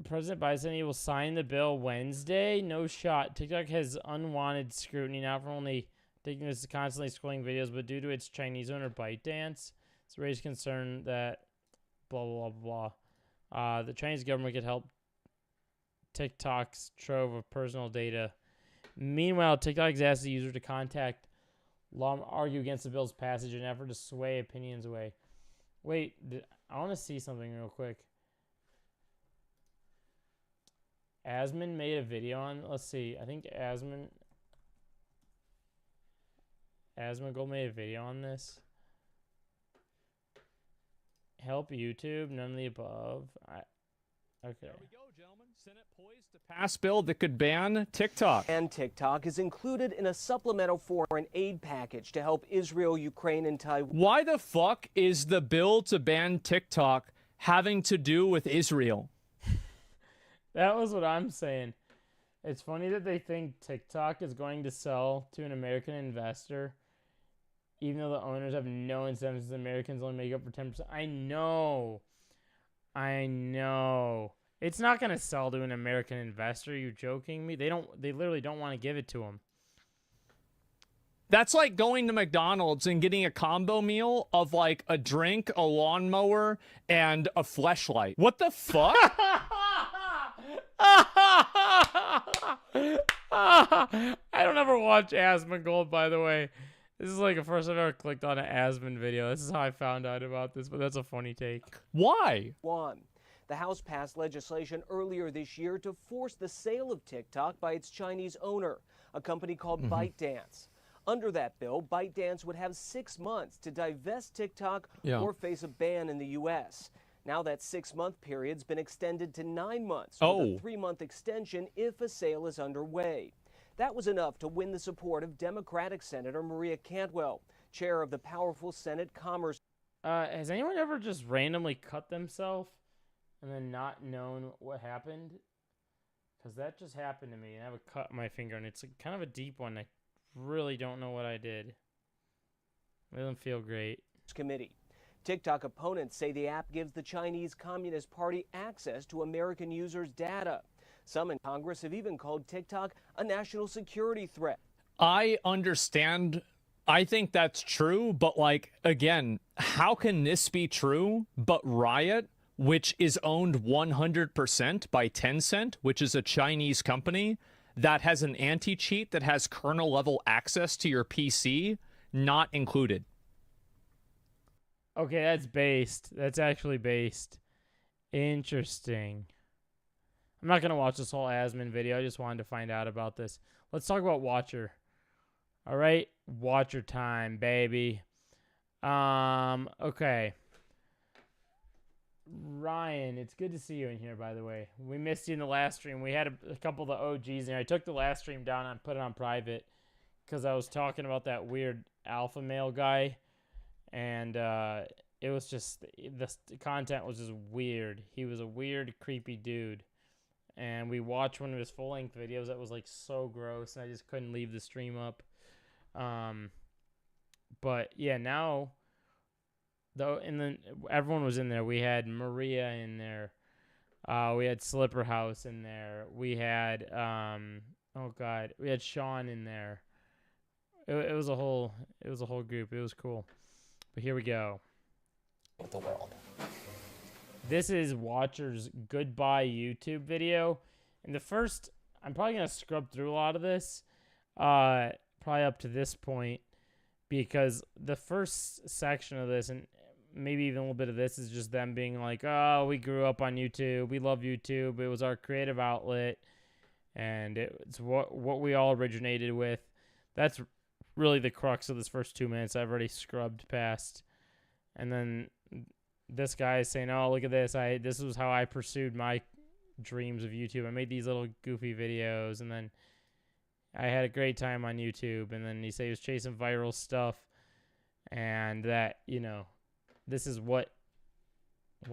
President Biden said he will sign the bill Wednesday. No shot. TikTok has unwanted scrutiny, not from only taking this constantly scrolling videos, but due to its Chinese owner ByteDance. It's raised concern that blah, blah, blah. The Chinese government could help TikTok's trove of personal data. Meanwhile, TikTok has asked the user to contact Law argue against the bill's passage in an effort to sway opinions away. Wait, I want to see something real quick. Asmund made a video on. Let's see. I think Asmongold made a video on this. Help YouTube. None of the above. Okay. There we go, gentlemen. Senate poised to pass bill that could ban TikTok. And TikTok is included in a supplemental foreign aid package to help Israel, Ukraine, and Taiwan. Why the fuck is the bill to ban TikTok having to do with Israel? That was what I'm saying. It's funny that they think TikTok is going to sell to an American investor, even though the owners have no incentives. Americans only make up for 10%. I know. It's not going to sell to an American investor. Are you joking me? They literally don't want to give it to them. That's like going to McDonald's and getting a combo meal of like a drink, a lawnmower, and a fleshlight. What the fuck? I don't ever watch Asmongold, by the way. This is like the first I've ever clicked on an Asmon video. This is how I found out about this, but that's a funny take. Why? The House passed legislation earlier this year to force the sale of TikTok by its Chinese owner, a company called ByteDance. Under that bill, ByteDance would have 6 months to divest TikTok or face a ban in the U.S. Now that 6-month period's been extended to 9 months with a 3-month extension if a sale is underway. That was enough to win the support of Democratic Senator Maria Cantwell, chair of the powerful Senate Commerce. Has anyone ever just randomly cut themselves and then not known what happened? Because that just happened to me, and I have a cut on my finger, and it's kind of a deep one. I really don't know what I did. It doesn't feel great. Committee. TikTok opponents say the app gives the Chinese Communist Party access to American users' data. Some in Congress have even called TikTok a national security threat. I understand. I think that's true, but like, again, how can this be true? But Riot, which is owned 100% by Tencent, which is a Chinese company that has an anti-cheat that has kernel-level access to your PC, not included. Okay, that's based. That's actually based. Interesting. I'm not going to watch this whole Asmon video. I just wanted to find out about this. Let's talk about Watcher. All right? Watcher time, baby. Okay. Ryan, it's good to see you in here, by the way. We missed you in the last stream. We had a couple of the OGs in here. I took the last stream down and put it on private because I was talking about that weird alpha male guy. And it was just, the content was just weird. He was a weird, creepy dude. And we watched one of his full-length videos that was like so gross, and I just couldn't leave the stream up. But yeah, now, everyone was in there. We had Maria in there. We had Slipper House in there. We had we had Sean in there. It was a whole group. It was cool. But here we go. With the world. This is Watcher's goodbye YouTube video. And the first, I'm probably going to scrub through a lot of this. Probably up to this point. Because the first section of this, and maybe even a little bit of this, is just them being like, oh, we grew up on YouTube. We love YouTube. It was our creative outlet. And it's what we all originated with. That's really the crux of this first 2 minutes. I've already scrubbed past. And then this guy is saying, oh, look at this. This was how I pursued my dreams of YouTube. I made these little goofy videos, and then I had a great time on YouTube. And then he said he was chasing viral stuff, and that, this is what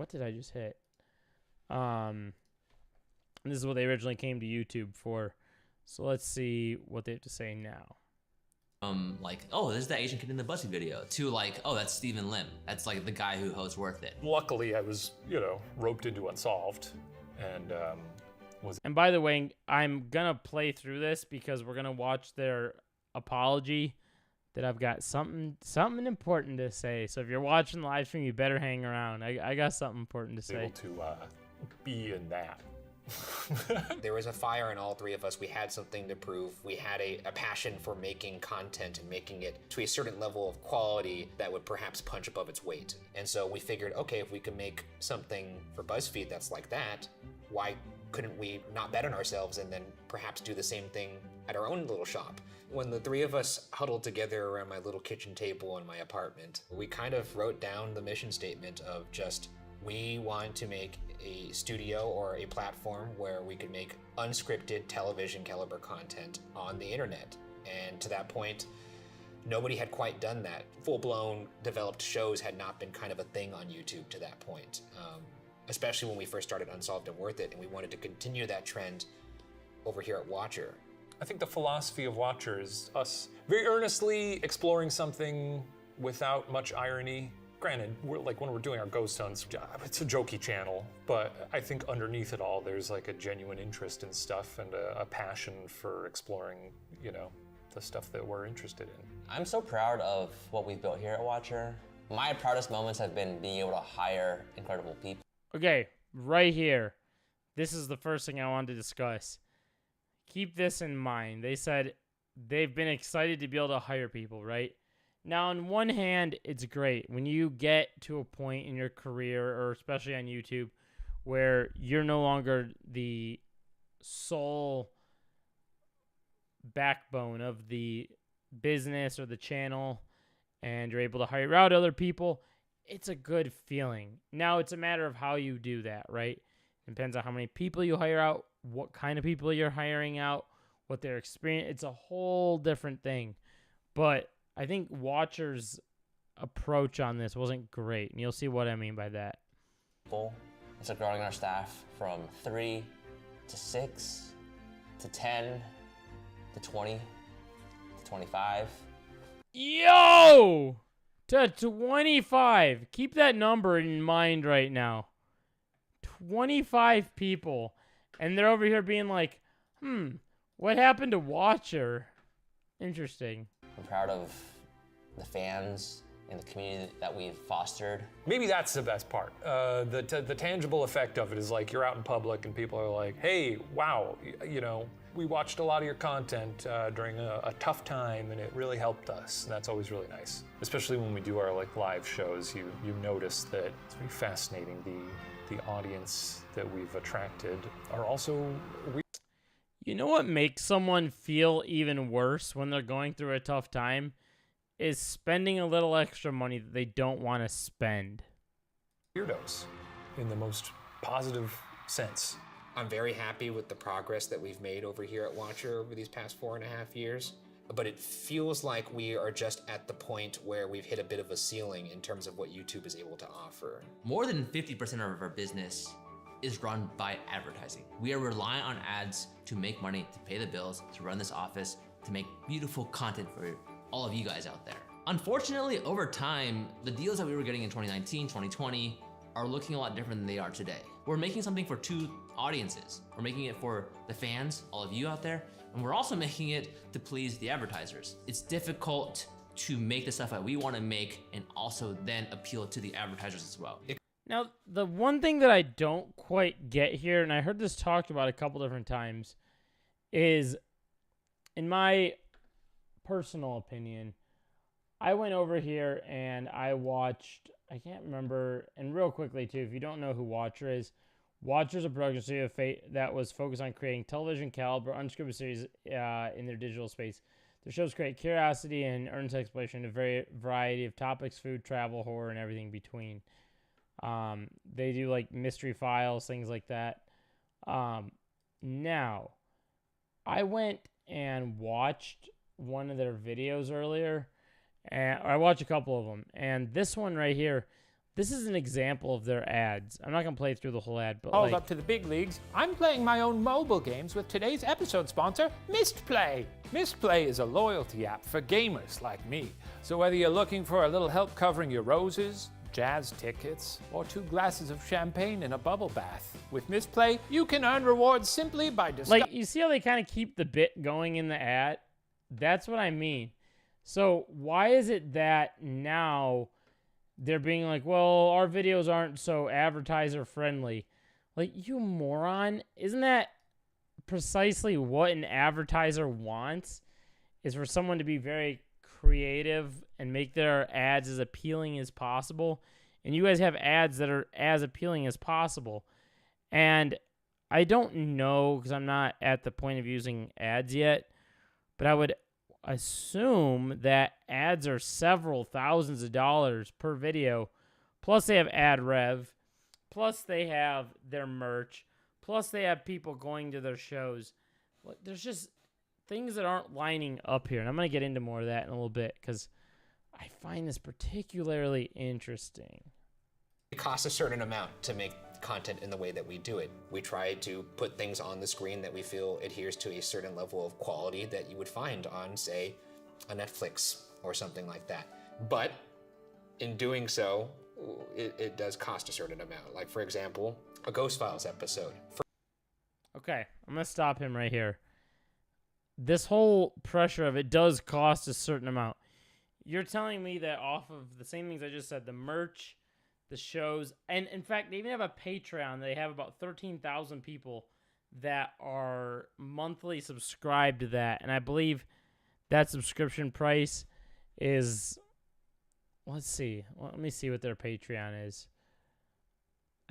did I just hit? This is what they originally came to YouTube for. So let's see what they have to say now. Like, oh, there's that Asian kid in the BuzzFeed video, to like, oh, that's Stephen Lim. That's like the guy who hosts Worth It. Luckily, I was, roped into Unsolved, and was. And by the way, I'm gonna play through this because we're gonna watch their apology. That I've got something important to say. So if you're watching the live stream, you better hang around. I got something important to say. Able to be in that There was a fire in all three of us. We had something to prove. We had a passion for making content and making it to a certain level of quality that would perhaps punch above its weight. And so we figured, okay, if we could make something for BuzzFeed that's like that, why couldn't we not bet on ourselves and then perhaps do the same thing at our own little shop? When the three of us huddled together around my little kitchen table in my apartment, we kind of wrote down the mission statement of just, we want to make a studio or a platform where we could make unscripted television caliber content on the internet. And to that point, nobody had quite done that. Full-blown developed shows had not been kind of a thing on YouTube to that point, especially when we first started Unsolved and Worth It, and we wanted to continue that trend over here at Watcher. I think the philosophy of Watcher is us very earnestly exploring something without much irony. Granted, we're like when we're doing our ghost hunts, it's a jokey channel, but I think underneath it all, there's like a genuine interest in stuff and a passion for exploring, you know, the stuff that we're interested in. I'm so proud of what we've built here at Watcher. My proudest moments have been being able to hire incredible people. Okay, right here. This is the first thing I wanted to discuss. Keep this in mind. They said they've been excited to be able to hire people, right? Now, on one hand, it's great when you get to a point in your career, or especially on YouTube, where you're no longer the sole backbone of the business or the channel, and you're able to hire out other people. It's a good feeling. Now, it's a matter of how you do that, right? It depends on how many people you hire out, what kind of people you're hiring out, what their experience. It's a whole different thing. But I think Watcher's approach on this wasn't great, and you'll see what I mean by that. It's like growing our staff from 3 to 6 to 10 to 20 to 25. Yo! To 25. Keep that number in mind right now. 25 people. And they're over here being like, what happened to Watcher? Interesting. I'm proud of the fans and the community that we've fostered. Maybe that's the best part. The tangible effect of it is like you're out in public and people are like, hey, wow, you know, we watched a lot of your content during a tough time and it really helped us. And that's always really nice. Especially when we do our like live shows, you notice that it's very fascinating. The audience that we've attracted are also... You know what makes someone feel even worse when they're going through a tough time? Is spending a little extra money that they don't want to spend. Weirdos, in the most positive sense. I'm very happy with the progress that we've made over here at Watcher over these past 4.5 years, but it feels like we are just at the point where we've hit a bit of a ceiling in terms of what YouTube is able to offer. More than 50% of our business is run by advertising. We are reliant on ads to make money, to pay the bills, to run this office, to make beautiful content for all of you guys out there. Unfortunately, over time, the deals that we were getting in 2019, 2020 are looking a lot different than they are today. We're making something for two audiences. We're making it for the fans, all of you out there, and we're also making it to please the advertisers. It's difficult to make the stuff that we want to make and also then appeal to the advertisers as well. Now, the one thing that I don't quite get here, and I heard this talked about a couple different times, is, in my personal opinion, I went over here and I watched, I can't remember, and real quickly too, if you don't know who Watcher is, Watcher's a production studio that was focused on creating television caliber unscripted series in their digital space. Their shows create curiosity and earnest exploration of a variety of topics, food, travel, horror, and everything between. They do like mystery files, things like that. Now, I went and watched one of their videos earlier, and I watched a couple of them, and this one right here, this is an example of their ads. I'm not gonna play through the whole ad, but Hold up to the big leagues. I'm playing my own mobile games with today's episode sponsor, Mistplay. Mistplay is a loyalty app for gamers like me. So whether you're looking for a little help covering your roses, jazz tickets, or 2 glasses of champagne in a bubble bath, with Mistplay, you can earn rewards simply by like, you see how they kind of keep the bit going in the ad? That's what I mean. So why is it that now they're being like, well, our videos aren't so advertiser friendly? Like, you moron. Isn't that precisely what an advertiser wants? Is for someone to be very creative and make their ads as appealing as possible. And you guys have ads that are as appealing as possible. And I don't know, because I'm not at the point of using ads yet, but I would assume that ads are several thousands of dollars per video. Plus they have ad rev. Plus they have their merch. Plus they have people going to their shows. There's just things that aren't lining up here. And I'm going to get into more of that in a little bit because I find this particularly interesting. It costs a certain amount to make content in the way that we do it. We try to put things on the screen that we feel adheres to a certain level of quality that you would find on, say, a Netflix or something like that. But in doing so, it does cost a certain amount. Like, for example, a Ghost Files episode. Okay, I'm going to stop him right here. This whole pressure of it does cost a certain amount. You're telling me that off of the same things I just said, the merch, the shows, and in fact, they even have a Patreon. They have about 13,000 people that are monthly subscribed to that. And I believe that subscription price is, let's see. Well, let me see what their Patreon is.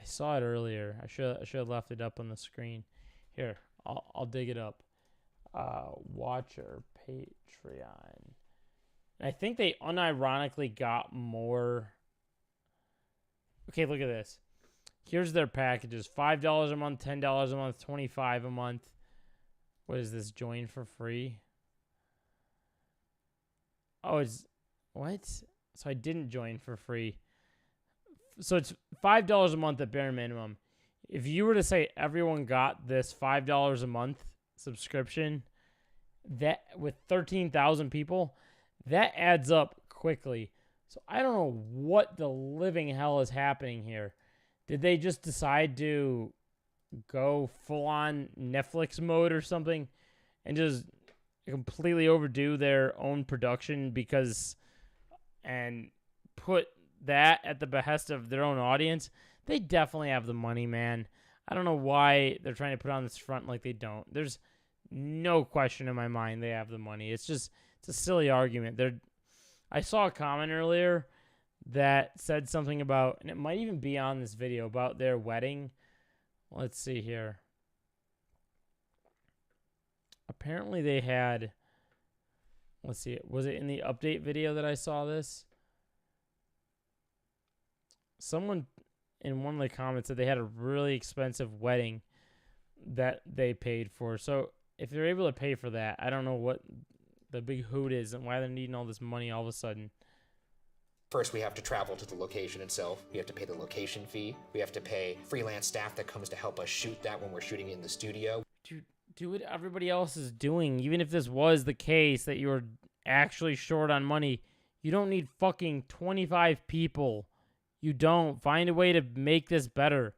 I saw it earlier. I should have left it up on the screen. Here, I'll dig it up. Watcher Patreon. And I think they unironically got more. Okay, look at this. Here's their packages. $5 a month, $10 a month, $25 a month. What is this? Join for free? Oh, it's... What? So I didn't join for free. So it's $5 a month at bare minimum. If you were to say everyone got this $5 a month subscription, that with 13,000 people, that adds up quickly. So I don't know what the living hell is happening here. Did they just decide to go full-on Netflix mode or something and just completely overdo their own production and put that at the behest of their own audience? They definitely have the money, man. I don't know why they're trying to put on this front like they don't. There's no question in my mind they have the money. It's a silly argument. I saw a comment earlier that said something about, and it might even be on this video, about their wedding. Let's see here. Apparently they had, let's see, was it in the update video that I saw this? Someone in one of the comments said they had a really expensive wedding that they paid for. So if they're able to pay for that, I don't know what the big hoot is and why they're needing all this money all of a sudden. First, we have to travel to the location itself. We have to pay the location fee. We have to pay freelance staff that comes to help us shoot that when we're shooting in the studio. Dude, do what everybody else is doing. Even if this was the case that you were actually short on money, you don't need fucking 25 people. You don't. Find a way to make this better.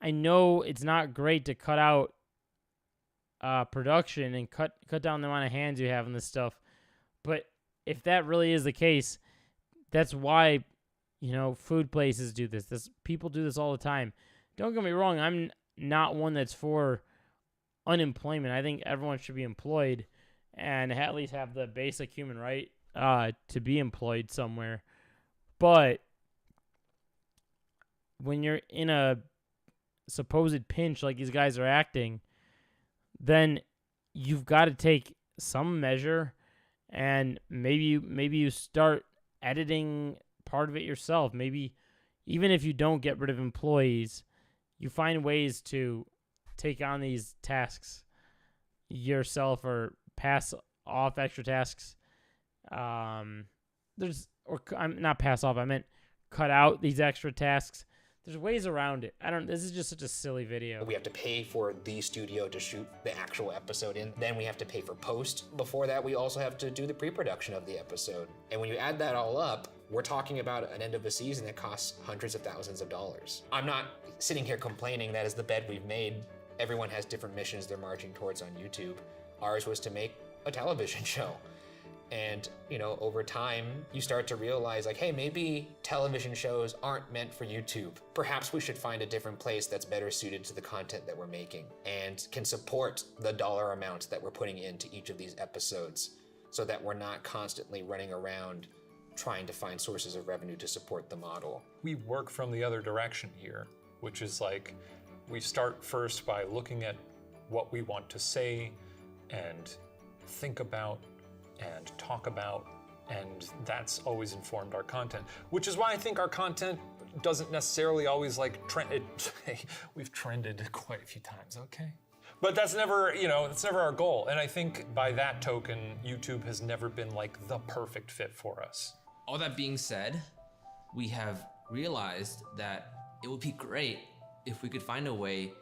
I know it's not great to cut out production and cut down the amount of hands you have in this stuff, but if that really is the case, that's why, food places do this. People do this all the time. Don't get me wrong, I'm not one that's for unemployment. I think everyone should be employed and at least have the basic human right to be employed somewhere. But when you're in a supposed pinch like these guys are acting, then you've got to take some measure, and maybe you start editing part of it yourself. Maybe even if you don't get rid of employees, you find ways to take on these tasks yourself or pass off extra tasks. I'm not pass off. I meant cut out these extra tasks. There's ways around it. This is just such a silly video. We have to pay for the studio to shoot the actual episode in. Then we have to pay for post. Before that, we also have to do the pre-production of the episode. And when you add that all up, we're talking about an end of a season that costs hundreds of thousands of dollars. I'm not sitting here complaining that is the bed we've made. Everyone has different missions they're marching towards on YouTube. Ours was to make a television show. And, you know, over time, you start to realize like, hey, maybe television shows aren't meant for YouTube. Perhaps we should find a different place that's better suited to the content that we're making and can support the dollar amount that we're putting into each of these episodes so that we're not constantly running around trying to find sources of revenue to support the model. We work from the other direction here, which is like, we start first by looking at what we want to say and think about and talk about, and that's always informed our content, which is why I think our content doesn't necessarily always like trend. We've trended quite a few times, okay? But that's never, you know, that's never our goal. And I think by that token, YouTube has never been like the perfect fit for us. All that being said, we have realized that it would be great if we could find a way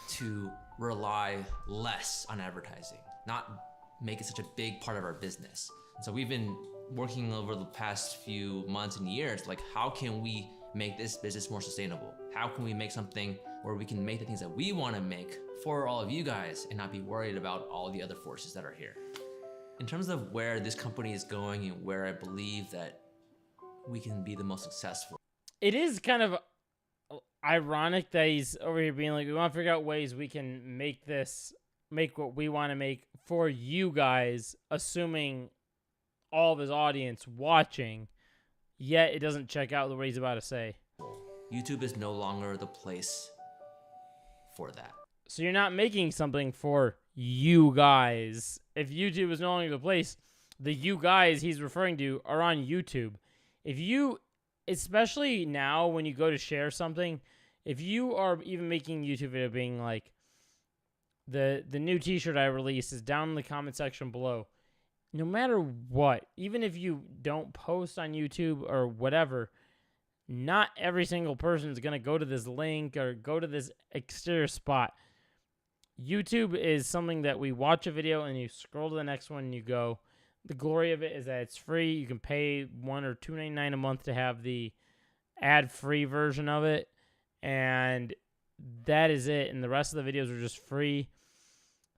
to rely less on advertising, not make it such a big part of our business. So we've been working over the past few months and years, like how can we make this business more sustainable? How can we make something where we can make the things that we want to make for all of you guys and not be worried about all the other forces that are here? In terms of where this company is going and where I believe that we can be the most successful. It is kind of ironic that he's over here being like, we want to figure out ways we can make what we want to make for you guys, assuming all of his audience watching, yet it doesn't check out what he's about to say. YouTube is no longer the place for that. So you're not making something for you guys. If YouTube is no longer the place, the you guys he's referring to are on YouTube. If you, especially now when you go to share something, if you are even making YouTube video being like, the new t-shirt I released is down in the comment section below. No matter what, even if you don't post on YouTube or whatever, not every single person is going to go to this link or go to this exterior spot. YouTube is something that we watch a video and you scroll to the next one and you go. The glory of it is that it's free. You can pay $1 or $2.99 a month to have the ad-free version of it. And that is it. And the rest of the videos are just free.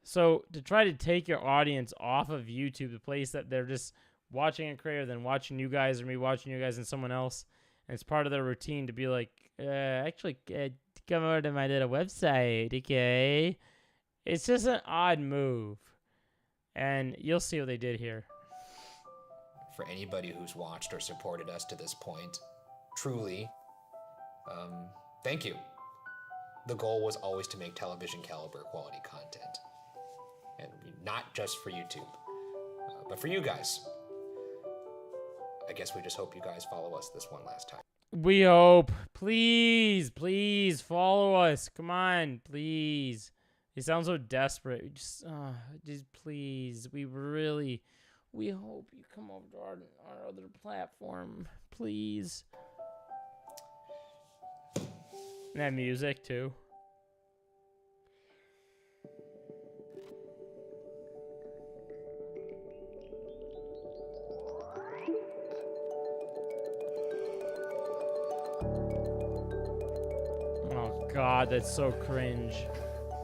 So to try to take your audience off of YouTube, the place that they're just watching a creator, then watching you guys or me watching you guys and someone else, and it's part of their routine to be like, come over to my little website, okay? It's just an odd move. And you'll see what they did here. For anybody who's watched or supported us to this point, truly, thank you. The goal was always to make television caliber quality content. And not just for YouTube, but for you guys. I guess we just hope you guys follow us this one last time. We hope. Please, please follow us. Come on, please. You sound so desperate. Just please. We hope you come over to our other platform. Please. And that music, too. God, that's so cringe.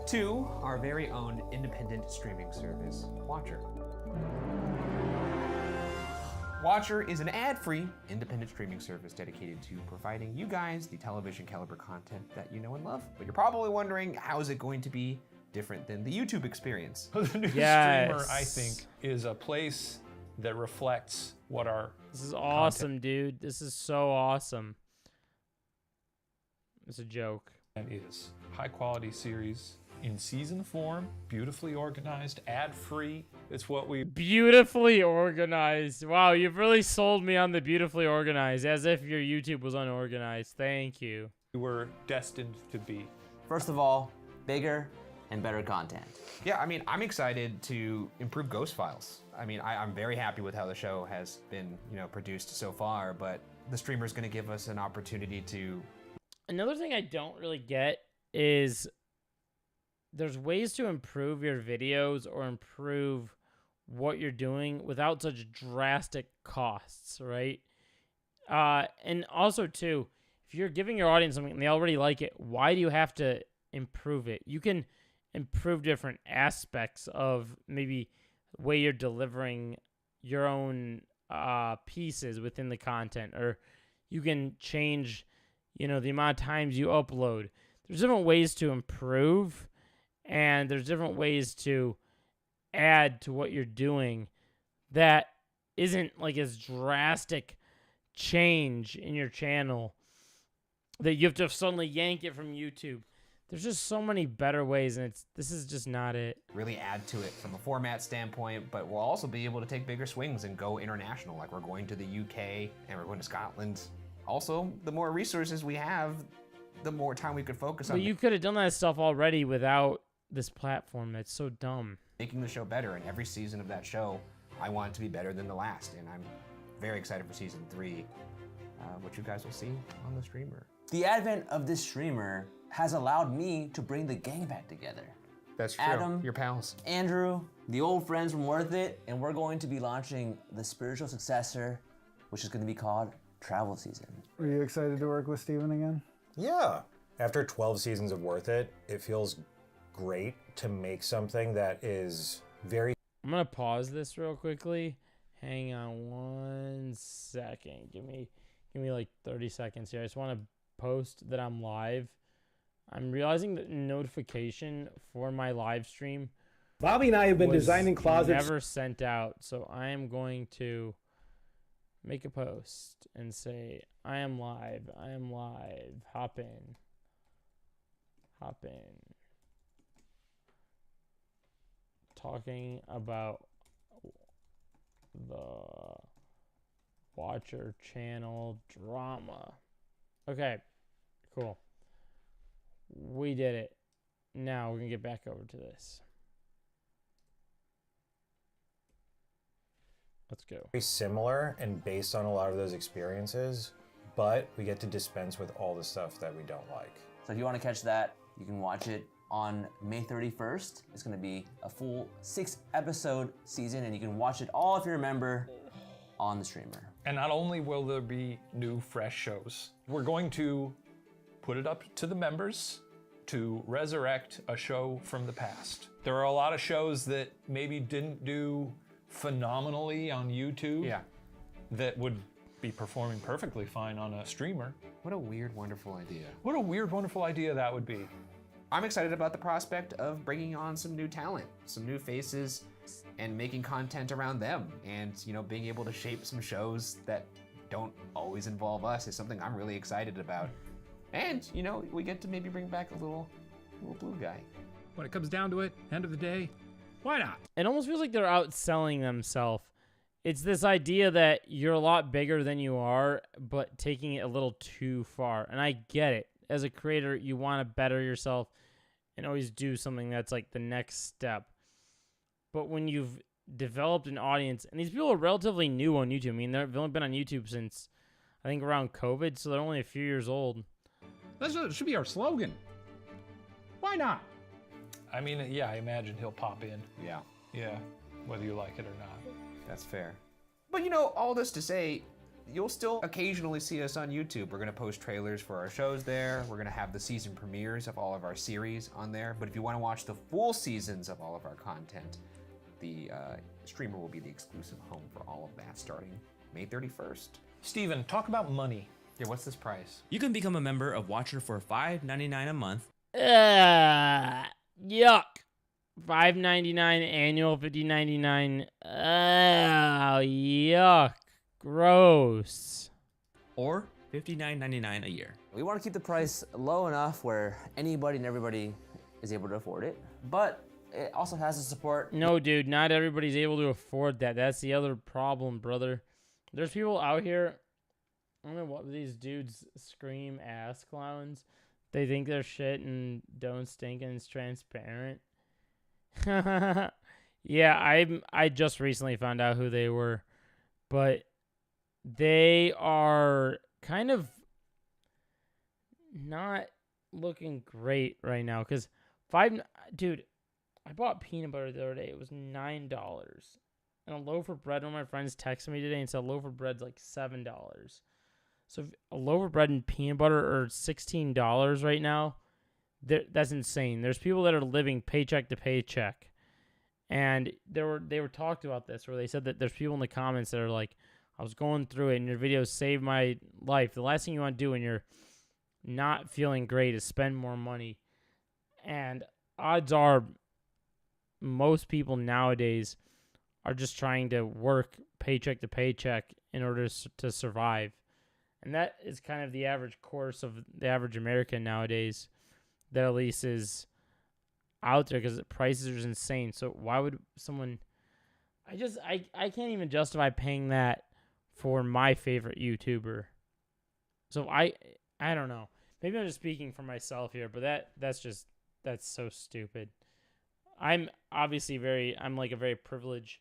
To our very own independent streaming service, Watcher. Watcher is an ad-free, independent streaming service dedicated to providing you guys the television caliber content that you know and love. But you're probably wondering, how is it going to be different than the YouTube experience? The new streamer, I think, is a place that reflects what our This is awesome, dude. This is so awesome. It's a joke. And is high quality series in season form, beautifully organized, ad free. It's what we beautifully organized. Wow, you've really sold me on the beautifully organized, as if your YouTube was unorganized. Thank you. We were destined to be. First of all, bigger and better content. Yeah, I mean, I'm excited to improve Ghost Files. I mean, I'm very happy with how the show has been, produced so far, but the streamer's gonna give us an opportunity to. Another thing I don't really get is there's ways to improve your videos or improve what you're doing without such drastic costs, right? And also, too, if you're giving your audience something and they already like it, why do you have to improve it? You can improve different aspects of maybe the way you're delivering your own pieces within the content, or you can change, the amount of times you upload. There's different ways to improve, and there's different ways to add to what you're doing that isn't like as drastic change in your channel that you have to suddenly yank it from YouTube. There's just so many better ways, and this is just not it. Really add to it from a format standpoint, but we'll also be able to take bigger swings and go international. Like we're going to the UK and we're going to Scotland. Also, the more resources we have, the more time we could focus on. But you could have done that stuff already without this platform. That's so dumb. Making the show better, and every season of that show, I want it to be better than the last, and I'm very excited for season 3, which you guys will see on the streamer. The advent of this streamer has allowed me to bring the gang back together. That's true. Adam, your pals. Andrew, the old friends from Worth It, and we're going to be launching the spiritual successor, which is going to be called Travel Season. Are you excited to work with Steven again? Yeah. After 12 seasons of Worth It, it feels great to make something that is very... I'm going to pause this real quickly. Hang on 1 second. Give me like 30 seconds here. I just want to post that I'm live. I'm realizing that notification for my live stream, Bobby and I have been designing closets. Never sent out, so I am going to make a post and say, I am live. Hop in. Talking about the Watcher channel drama. Okay, cool. We did it. Now we're going to get back over to this. Let's go. very similar and based on a lot of those experiences, but we get to dispense with all the stuff that we don't like. So if you want to catch that, you can watch it on May 31st. It's going to be a full 6-episode season, and you can watch it all, if you remember, on the streamer. And not only will there be new, fresh shows, we're going to put it up to the members to resurrect a show from the past. There are a lot of shows that maybe didn't do phenomenally on YouTube that would be performing perfectly fine on a streamer. What a weird, wonderful idea. What a weird, wonderful idea that would be. I'm excited about the prospect of bringing on some new talent, some new faces, and making content around them. And, being able to shape some shows that don't always involve us is something I'm really excited about. And, we get to maybe bring back a little blue guy. When it comes down to it, end of the day, why not? It almost feels like they're outselling themselves. It's this idea that you're a lot bigger than you are, but taking it a little too far. And I get it. As a creator, you want to better yourself and always do something that's like the next step. But when you've developed an audience, and these people are relatively new on YouTube. I mean, they've only been on YouTube since, I think, around COVID, so they're only a few years old. That should be our slogan. Why not? I mean, yeah, I imagine he'll pop in. Yeah. Yeah, whether you like it or not. That's fair. But all this to say, you'll still occasionally see us on YouTube. We're gonna post trailers for our shows there. We're gonna have the season premieres of all of our series on there. But if you wanna watch the full seasons of all of our content, the streamer will be the exclusive home for all of that starting May 31st. Steven, talk about money. Yeah, what's this price? You can become a member of Watcher for $5.99 a month. Yuck. $5.99 annual, $50.99. Yuck. Gross. Or $59.99 a year. We want to keep the price low enough where anybody and everybody is able to afford it, but it also has the support. No, dude, not everybody's able to afford that. That's the other problem, brother. There's people out here, I don't know what these dudes scream ass clowns. They think they're shit and don't stink and it's transparent. Yeah, I just recently found out who they were, but they are kind of not looking great right now. Because dude, I bought peanut butter the other day. It was $9, and a loaf of bread. One of my friends texted me today and said a loaf of bread's like $7. So if a loaf of bread and peanut butter are $16 right now, that's insane. There's people that are living paycheck to paycheck, And they were talked about this, where they said that there's people in the comments that are like, I was going through it and your videos saved my life. The last thing you want to do when you're not feeling great is spend more money. And odds are most people nowadays are just trying to work paycheck to paycheck in order to survive. And that is kind of the average course of the average American nowadays, that at least is out there, because the prices are insane. So why would someone... I can't even justify paying that for my favorite YouTuber. So I don't know. Maybe I'm just speaking for myself here, but that's so stupid. I'm obviously I'm like a very privileged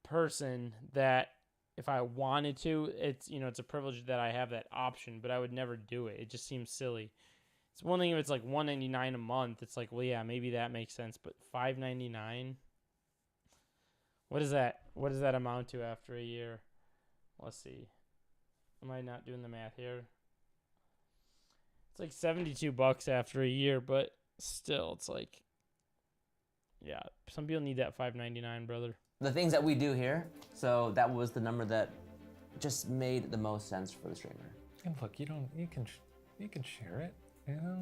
person that if I wanted to, it's a privilege that I have that option, but I would never do it. It just seems silly. It's one thing if it's like $1.99 a month. It's like, well, yeah, maybe that makes sense, but $5.99. What is that? What does that amount to after a year? Let's see. Am I not doing the math here? It's like $72 after a year, but still, it's like, yeah, some people need that $5.99, brother. The things that we do here, so that was the number that just made the most sense for the streamer. And look, you can share it,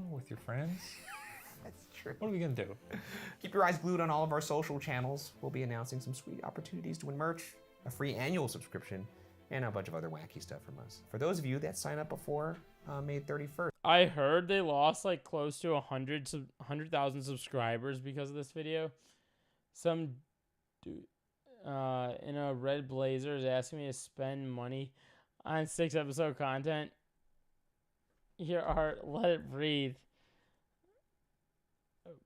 with your friends. That's true. What are we gonna do? Keep your eyes glued on all of our social channels. We'll be announcing some sweet opportunities to win merch, a free annual subscription, and a bunch of other wacky stuff from us. For those of you that sign up before May 31st. I heard they lost like close to 100,000 subscribers because of this video. Some dude in a red blazer is asking me to spend money on 6-episode content. Here, Art, let it breathe.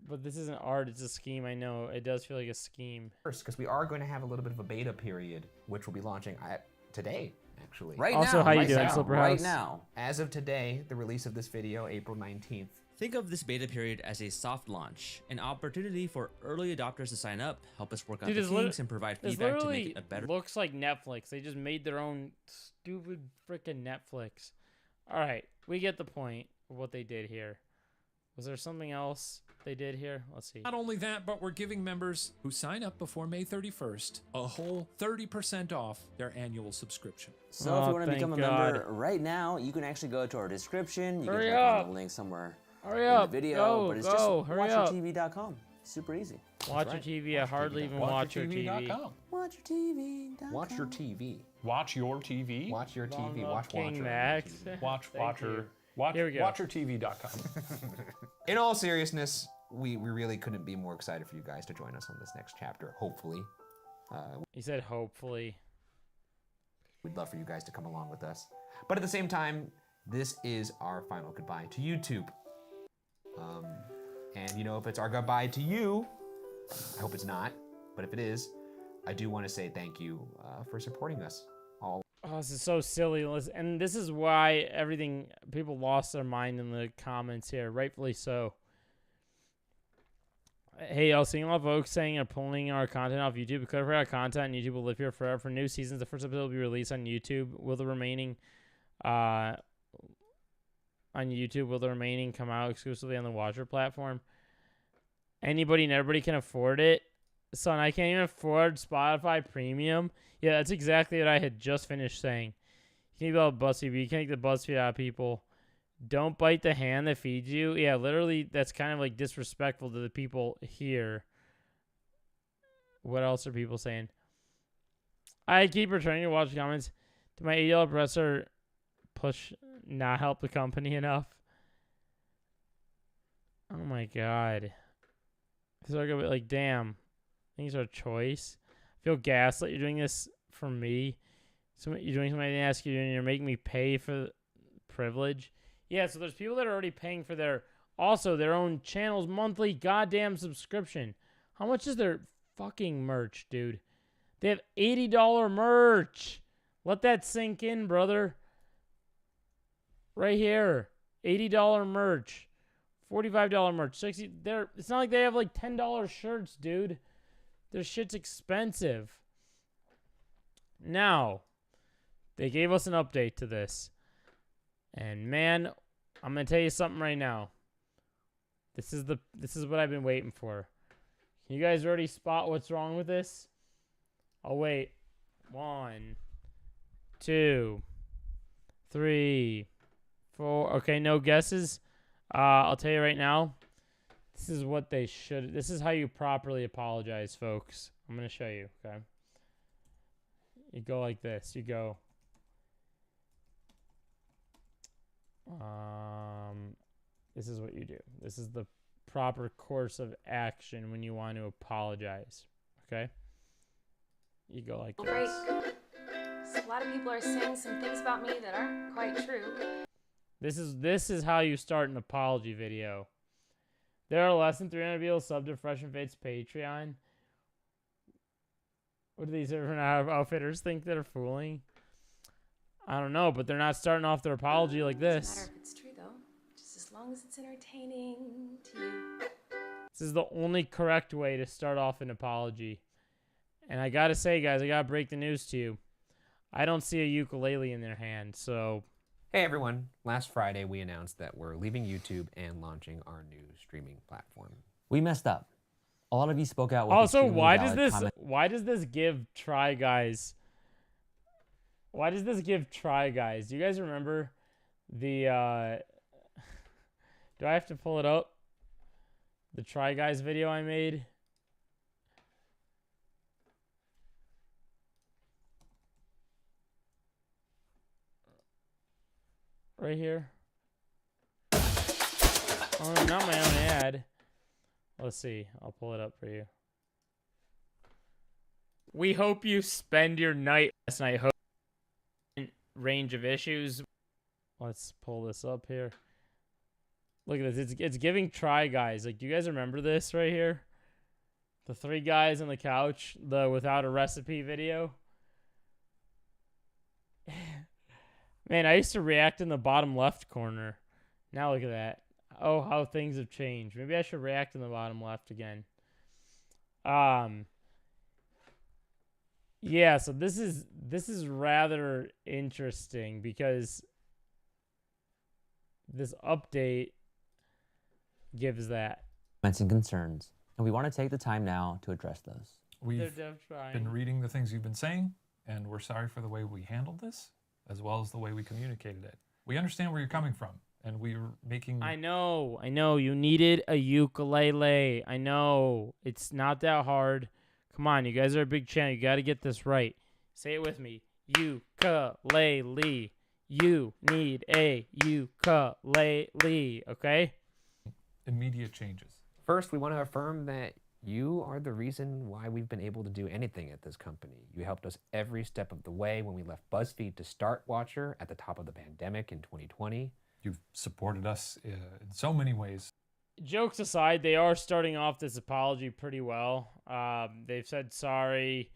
But this isn't art, it's a scheme. I know it does feel like a scheme. First, because we are going to have a little bit of a beta period, which will be launching today, actually. Right also, now. How you doing, Slipper House? Right now. As of today, the release of this video, April 19th. Think of this beta period as a soft launch, an opportunity for early adopters to sign up, help us work out the kinks, and provide feedback to make it a better. Looks like Netflix. They just made their own stupid freaking Netflix. All right, we get the point of what they did here. Was there something else they did here? Let's see. Not only that, but we're giving members who sign up before May 31st a whole 30% off their annual subscription. So if you want to become a member right now, you can actually go to our description. You can click on the link somewhere in the video, but it's just watchyourtv.com. Super easy. Watch Your TV. I hardly even watch your TV. WatchYourTV.com. Watch your TV. Watch your TV. Watch your TV. Watch King Max. WatchWatcherTV.com. In all seriousness, we really couldn't be more excited for you guys to join us on this next chapter, hopefully. He said hopefully. We'd love for you guys to come along with us. But at the same time, this is our final goodbye to YouTube. And if it's our goodbye to you, I hope it's not, but if it is, I do want to say thank you for supporting us all. Oh, this is so silly. And this is why people lost their mind in the comments here, rightfully so. Hey, I was seeing a lot of folks saying are pulling our content off YouTube. Because our content on YouTube will live here forever. For new seasons, the first episode will be released on YouTube. Will the remaining come out exclusively on the Watcher platform? Anybody and everybody can afford it. Son, I can't even afford Spotify Premium. Yeah, that's exactly what I had just finished saying. You can't be BuzzFeed, but you can't take the BuzzFeed out of people. Don't bite the hand that feeds you. Yeah, literally, that's kind of like disrespectful to the people here. What else are people saying? I keep returning to watch comments. Did my $80 presser push not help the company enough? Oh my god. This is like, damn. Things are a choice. I feel gaslit. You're doing this for me. You're doing something I didn't ask you to do, and you're making me pay for privilege. Yeah, so there's people that are already paying for their own channel's monthly goddamn subscription. How much is their fucking merch, dude? They have $80 merch. Let that sink in, brother. Right here. $80 merch. $45 merch. $60. It's not like they have like $10 shirts, dude. Their shit's expensive. Now, they gave us an update to this. And man, I'm gonna tell you something right now. This is what I've been waiting for. Can you guys already spot what's wrong with this? Oh, wait. 1, 2, 3, 4. Okay, no guesses. I'll tell you right now. This is what they should. This is how you properly apologize, folks. I'm going to show you, okay? You go like this. You go. This is what you do. This is the proper course of action when you want to apologize, okay? You go like this. So a lot of people are saying some things about me that aren't quite true. This is how you start an apology video. There are less than 300 people subbed to Fresh and Fate's Patreon. What do these different outfitters think they're fooling? I don't know, but they're not starting off their apology like Doesn't this. matter if it's true though, just as long as it's entertaining to you. This is the only correct way to start off an apology. And I gotta say, guys, I gotta break the news to you. I don't see a ukulele in their hand, so... Hey everyone, last Friday we announced that we're leaving YouTube and launching our new streaming platform. We messed up. A lot of you spoke out with Also, extremely why does valid this comments. why does this give Try Guys? Why does this give Try Guys? Do you guys remember the do I have to pull it up? The Try Guys video I made? Right here. Oh, no, not my own ad. Let's see. I'll pull it up for you. We hope you spend your night last night. Range of issues. Let's pull this up here. Look at this. It's giving Try Guys. Like, do you guys remember this right here? The 3 guys on the couch. The without a recipe video. Man, I used to react in the bottom left corner. Now look at that. Oh, how things have changed. Maybe I should react in the bottom left again. Yeah, so this is rather interesting because this update gives that. And concerns, and we want to take the time now to address those. We've trying. been reading the things you've been saying, and we're sorry for the way we handled this, as well as the way we communicated it. We understand where you're coming from, and we're making... I know. You needed a ukulele. I know. It's not that hard. Come on, you guys are a big channel. You got to get this right. Say it with me. Ukulele. You need a ukulele. Okay? Immediate changes. First, we want to affirm that you are the reason why we've been able to do anything at this company. You helped us every step of the way when we left BuzzFeed to start Watcher at the top of the pandemic in 2020. You've supported us in so many ways. Jokes aside, they are starting off this apology pretty well. They've said sorry.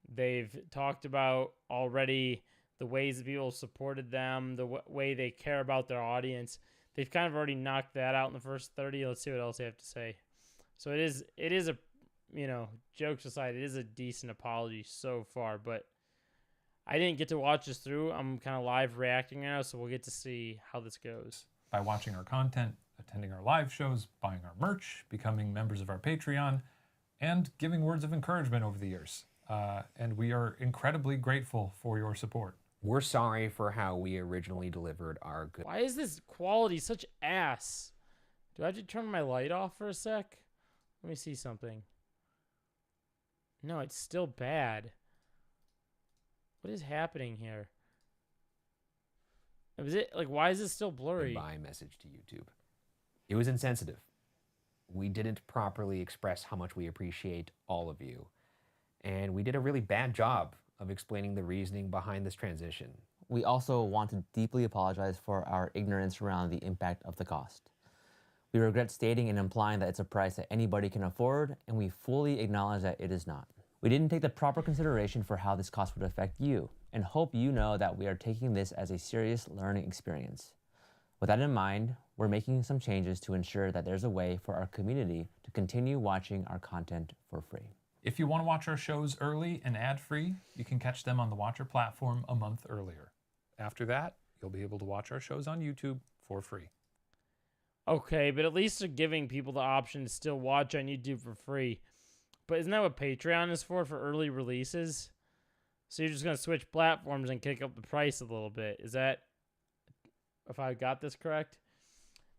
They've talked about already the ways that people supported them, the way they care about their audience. They've kind of already knocked that out in the first 30. Let's see what else they have to say. So it is a, jokes aside, it is a decent apology so far, but I didn't get to watch this through. I'm kind of live reacting now, so we'll get to see how this goes. By watching our content, attending our live shows, buying our merch, becoming members of our Patreon, and giving words of encouragement over the years. And we are incredibly grateful for your support. We're sorry for how we originally delivered our good... Why is this quality such ass? Do I have to turn my light off for a sec? Let me see something. No, it's still bad. What is happening here? Why is it still blurry? Goodbye message to YouTube. It was insensitive. We didn't properly express how much we appreciate all of you. And we did a really bad job of explaining the reasoning behind this transition. We also want to deeply apologize for our ignorance around the impact of the cost. We regret stating and implying that it's a price that anybody can afford, and we fully acknowledge that it is not. We didn't take the proper consideration for how this cost would affect you, and hope you know that we are taking this as a serious learning experience. With that in mind, we're making some changes to ensure that there's a way for our community to continue watching our content for free. If you want to watch our shows early and ad-free, you can catch them on the Watcher platform a month earlier. After that, you'll be able to watch our shows on YouTube for free. Okay, but at least they're giving people the option to still watch on YouTube for free. But isn't that what Patreon is for early releases? So you're just going to switch platforms and kick up the price a little bit. Is that, if I got this correct?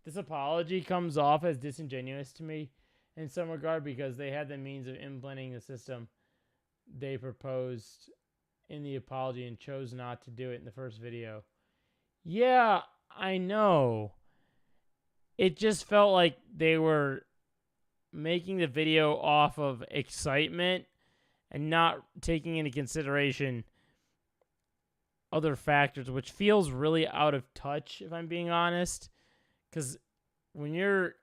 This apology comes off as disingenuous to me in some regard because they had the means of implementing the system they proposed in the apology and chose not to do it in the first video. Yeah, I know. It just felt like they were making the video off of excitement and not taking into consideration other factors, which feels really out of touch, if I'm being honest. Because when you're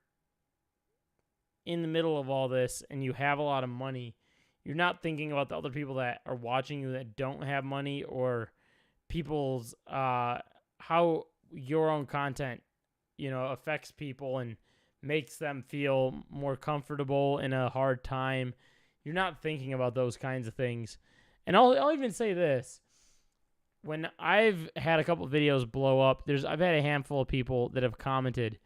in the middle of all this and you have a lot of money, you're not thinking about the other people that are watching you that don't have money, or people's how your own content, affects people and makes them feel more comfortable in a hard time. You're not thinking about those kinds of things. And I'll even say this. When I've had a couple of videos blow up, I've had a handful of people that have commented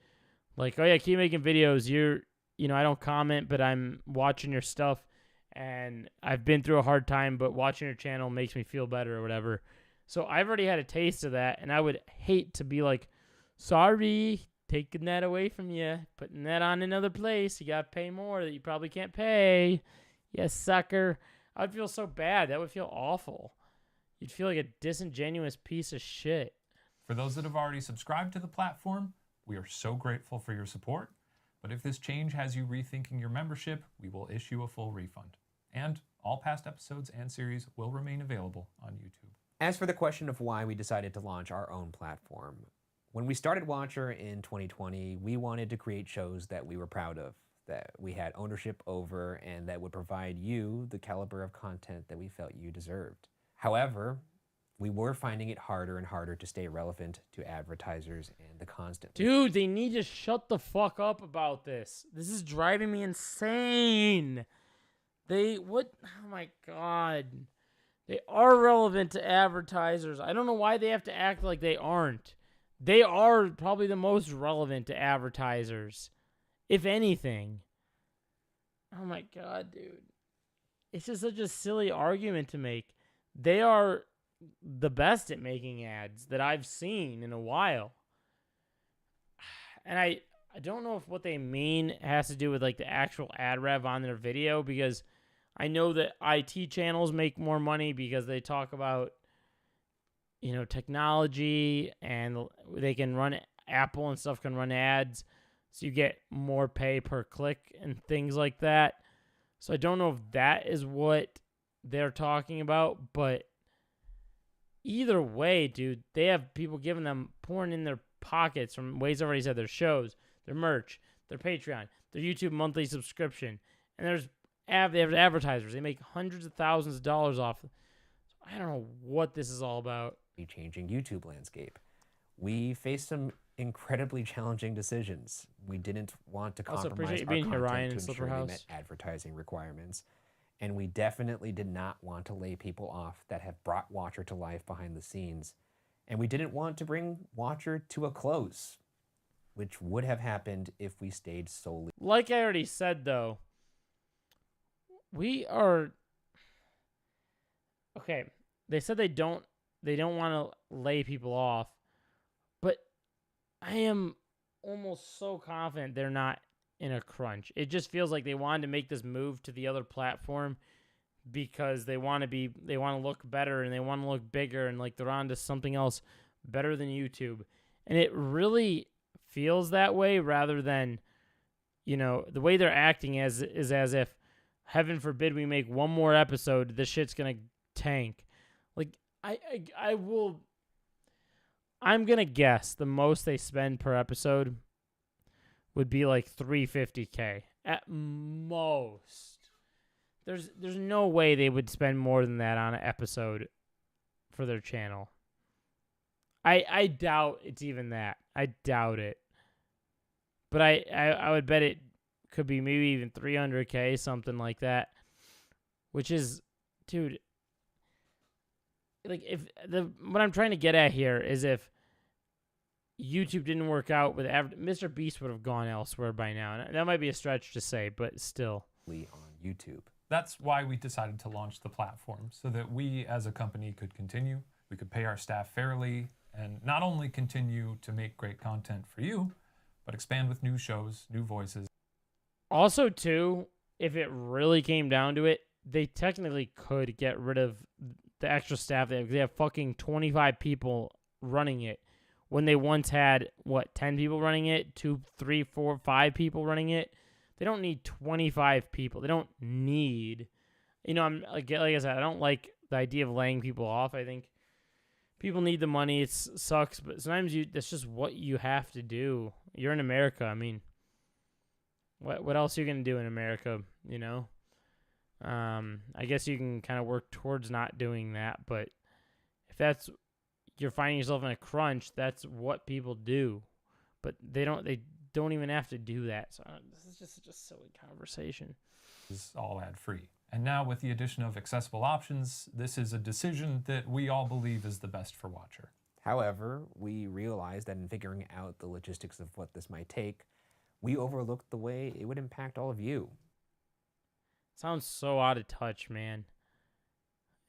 like, "Oh yeah, keep making videos. I don't comment, but I'm watching your stuff and I've been through a hard time, but watching your channel makes me feel better," or whatever. So I've already had a taste of that, and I would hate to be like, "Sorry, taking that away from you, putting that on another place. You got to pay more that you probably can't pay. Yes, sucker." I would feel so bad. That would feel awful. You'd feel like a disingenuous piece of shit. For those that have already subscribed to the platform, we are so grateful for your support. But if this change has you rethinking your membership, we will issue a full refund. And all past episodes and series will remain available on YouTube. As for the question of why we decided to launch our own platform, when we started Watcher in 2020, we wanted to create shows that we were proud of, that we had ownership over, and that would provide you the caliber of content that we felt you deserved. However, we were finding it harder and harder to stay relevant to advertisers and the constant. Dude, they need to shut the fuck up about this. This is driving me insane. Oh my God. They are relevant to advertisers. I don't know why they have to act like they aren't. They are probably the most relevant to advertisers, if anything. Oh my God, dude. It's just such a silly argument to make. They are the best at making ads that I've seen in a while. And I don't know if what they mean has to do with like the actual ad rev on their video, because I know that IT channels make more money because they talk about, technology, and they can run, Apple and stuff can run ads, so you get more pay per click and things like that. So I don't know if that is what they're talking about, but either way, dude, they have people giving them pouring in their pockets from ways I've already said, their shows, their merch, their Patreon, their YouTube monthly subscription, and they have advertisers. They make hundreds of thousands of dollars off. I don't know what this is all about. Changing YouTube landscape. We faced some incredibly challenging decisions. We didn't want to Also, compromise appreciate you our being here, content Ryan, to in ensure Slipper they House. met advertising requirements. And we definitely did not want to lay people off that have brought Watcher to life behind the scenes. And we didn't want to bring Watcher to a close, which would have happened if we stayed solely. Like I already said, though, we are... Okay, they said they don't want to lay people off, but I am almost so confident they're not in a crunch. It just feels like they wanted to make this move to the other platform because they want to look better and they want to look bigger, and like they're on to something else better than YouTube. And it really feels that way, rather than, the way they're acting is as if, heaven forbid we make one more episode, this shit's going to tank. Like, I'm going to guess the most they spend per episode would be like $350K at most. There's no way they would spend more than that on an episode for their channel. I doubt it's even that. I doubt it. But I would bet it could be maybe even $300K, something like that. Which is, dude, like what I'm trying to get at here is if YouTube didn't work out with Mr. Beast would have gone elsewhere by now. And that might be a stretch to say, but still. On YouTube. That's why we decided to launch the platform, so that we as a company could continue, we could pay our staff fairly, and not only continue to make great content for you, but expand with new shows, new voices. Also, too, if it really came down to it, they technically could get rid of the extra staff. They have fucking 25 people running it when they once had, 10 people running it, 2, 3, 4, 5 people running it. They don't need 25 people. They don't need, I'm like I said, I don't like the idea of laying people off. I think people need the money. It sucks, but sometimes that's just what you have to do. You're in America. I mean, what else are you going to do in America, I guess you can kind of work towards not doing that, but if you're finding yourself in a crunch, that's what people do. But they don't even have to do that. So this is just such a silly conversation. It's all ad-free. And now with the addition of accessible options, this is a decision that we all believe is the best for Watcher. However, we realized that in figuring out the logistics of what this might take, we overlooked the way it would impact all of you. Sounds so out of touch, man.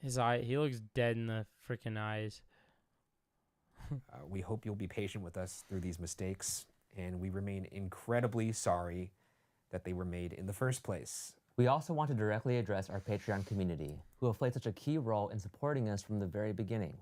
He looks dead in the freaking eyes. We hope you'll be patient with us through these mistakes, and we remain incredibly sorry that they were made in the first place. We also want to directly address our Patreon community, who have played such a key role in supporting us from the very beginning.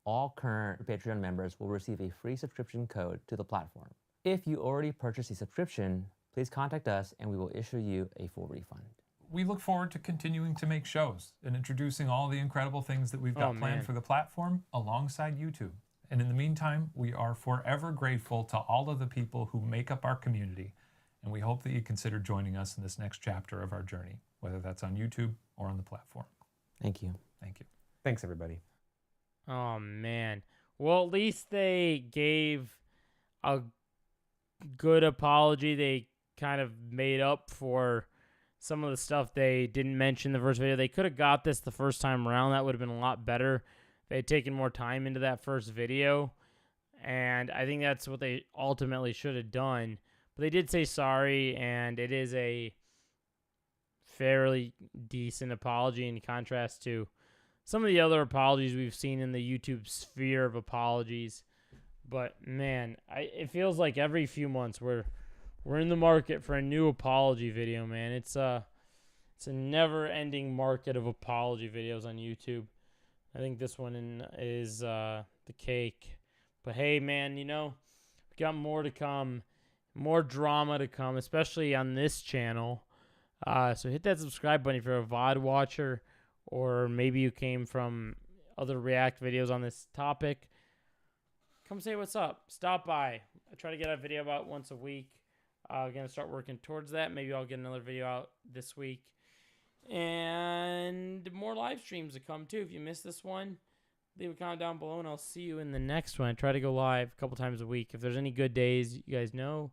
All current Patreon members will receive a free subscription code to the platform. If you already purchased a subscription, please contact us and we will issue you a full refund. We look forward to continuing to make shows and introducing all the incredible things that we've got planned for the platform alongside YouTube. And in the meantime, we are forever grateful to all of the people who make up our community, and we hope that you consider joining us in this next chapter of our journey, whether that's on YouTube or on the platform. Thank you. Thank you. Thanks, everybody. Oh, man. Well, at least they gave a good apology. They kind of made up for some of the stuff they didn't mention in the first video. They could have got this the first time around. That would have been a lot better. They had taken more time into that first video, and I think that's what they ultimately should have done. But they did say sorry, and it is a fairly decent apology in contrast to some of the other apologies we've seen in the YouTube sphere of apologies. But man, it feels like every few months we're in the market for a new apology video, man. It's a never-ending market of apology videos on YouTube. I think this one is the cake. But hey, man, we got more to come, more drama to come, especially on this channel. So hit that subscribe button if you're a VOD watcher, or maybe you came from other React videos on this topic. Come say what's up. Stop by. I try to get a video out once a week. I'm going to start working towards that. Maybe I'll get another video out this week. And more live streams to come, too. If you missed this one, leave a comment down below, and I'll see you in the next one. I try to go live a couple times a week. If there's any good days you guys know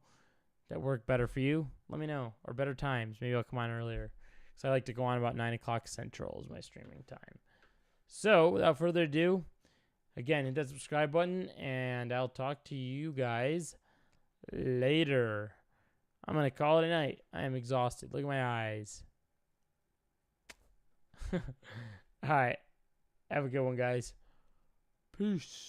that work better for you, let me know. Or better times. Maybe I'll come on earlier. Because I like to go on about 9 o'clock Central is my streaming time. So, without further ado, again, hit that subscribe button, and I'll talk to you guys later. I'm going to call it a night. I am exhausted. Look at my eyes. All right. Have a good one, guys. Peace.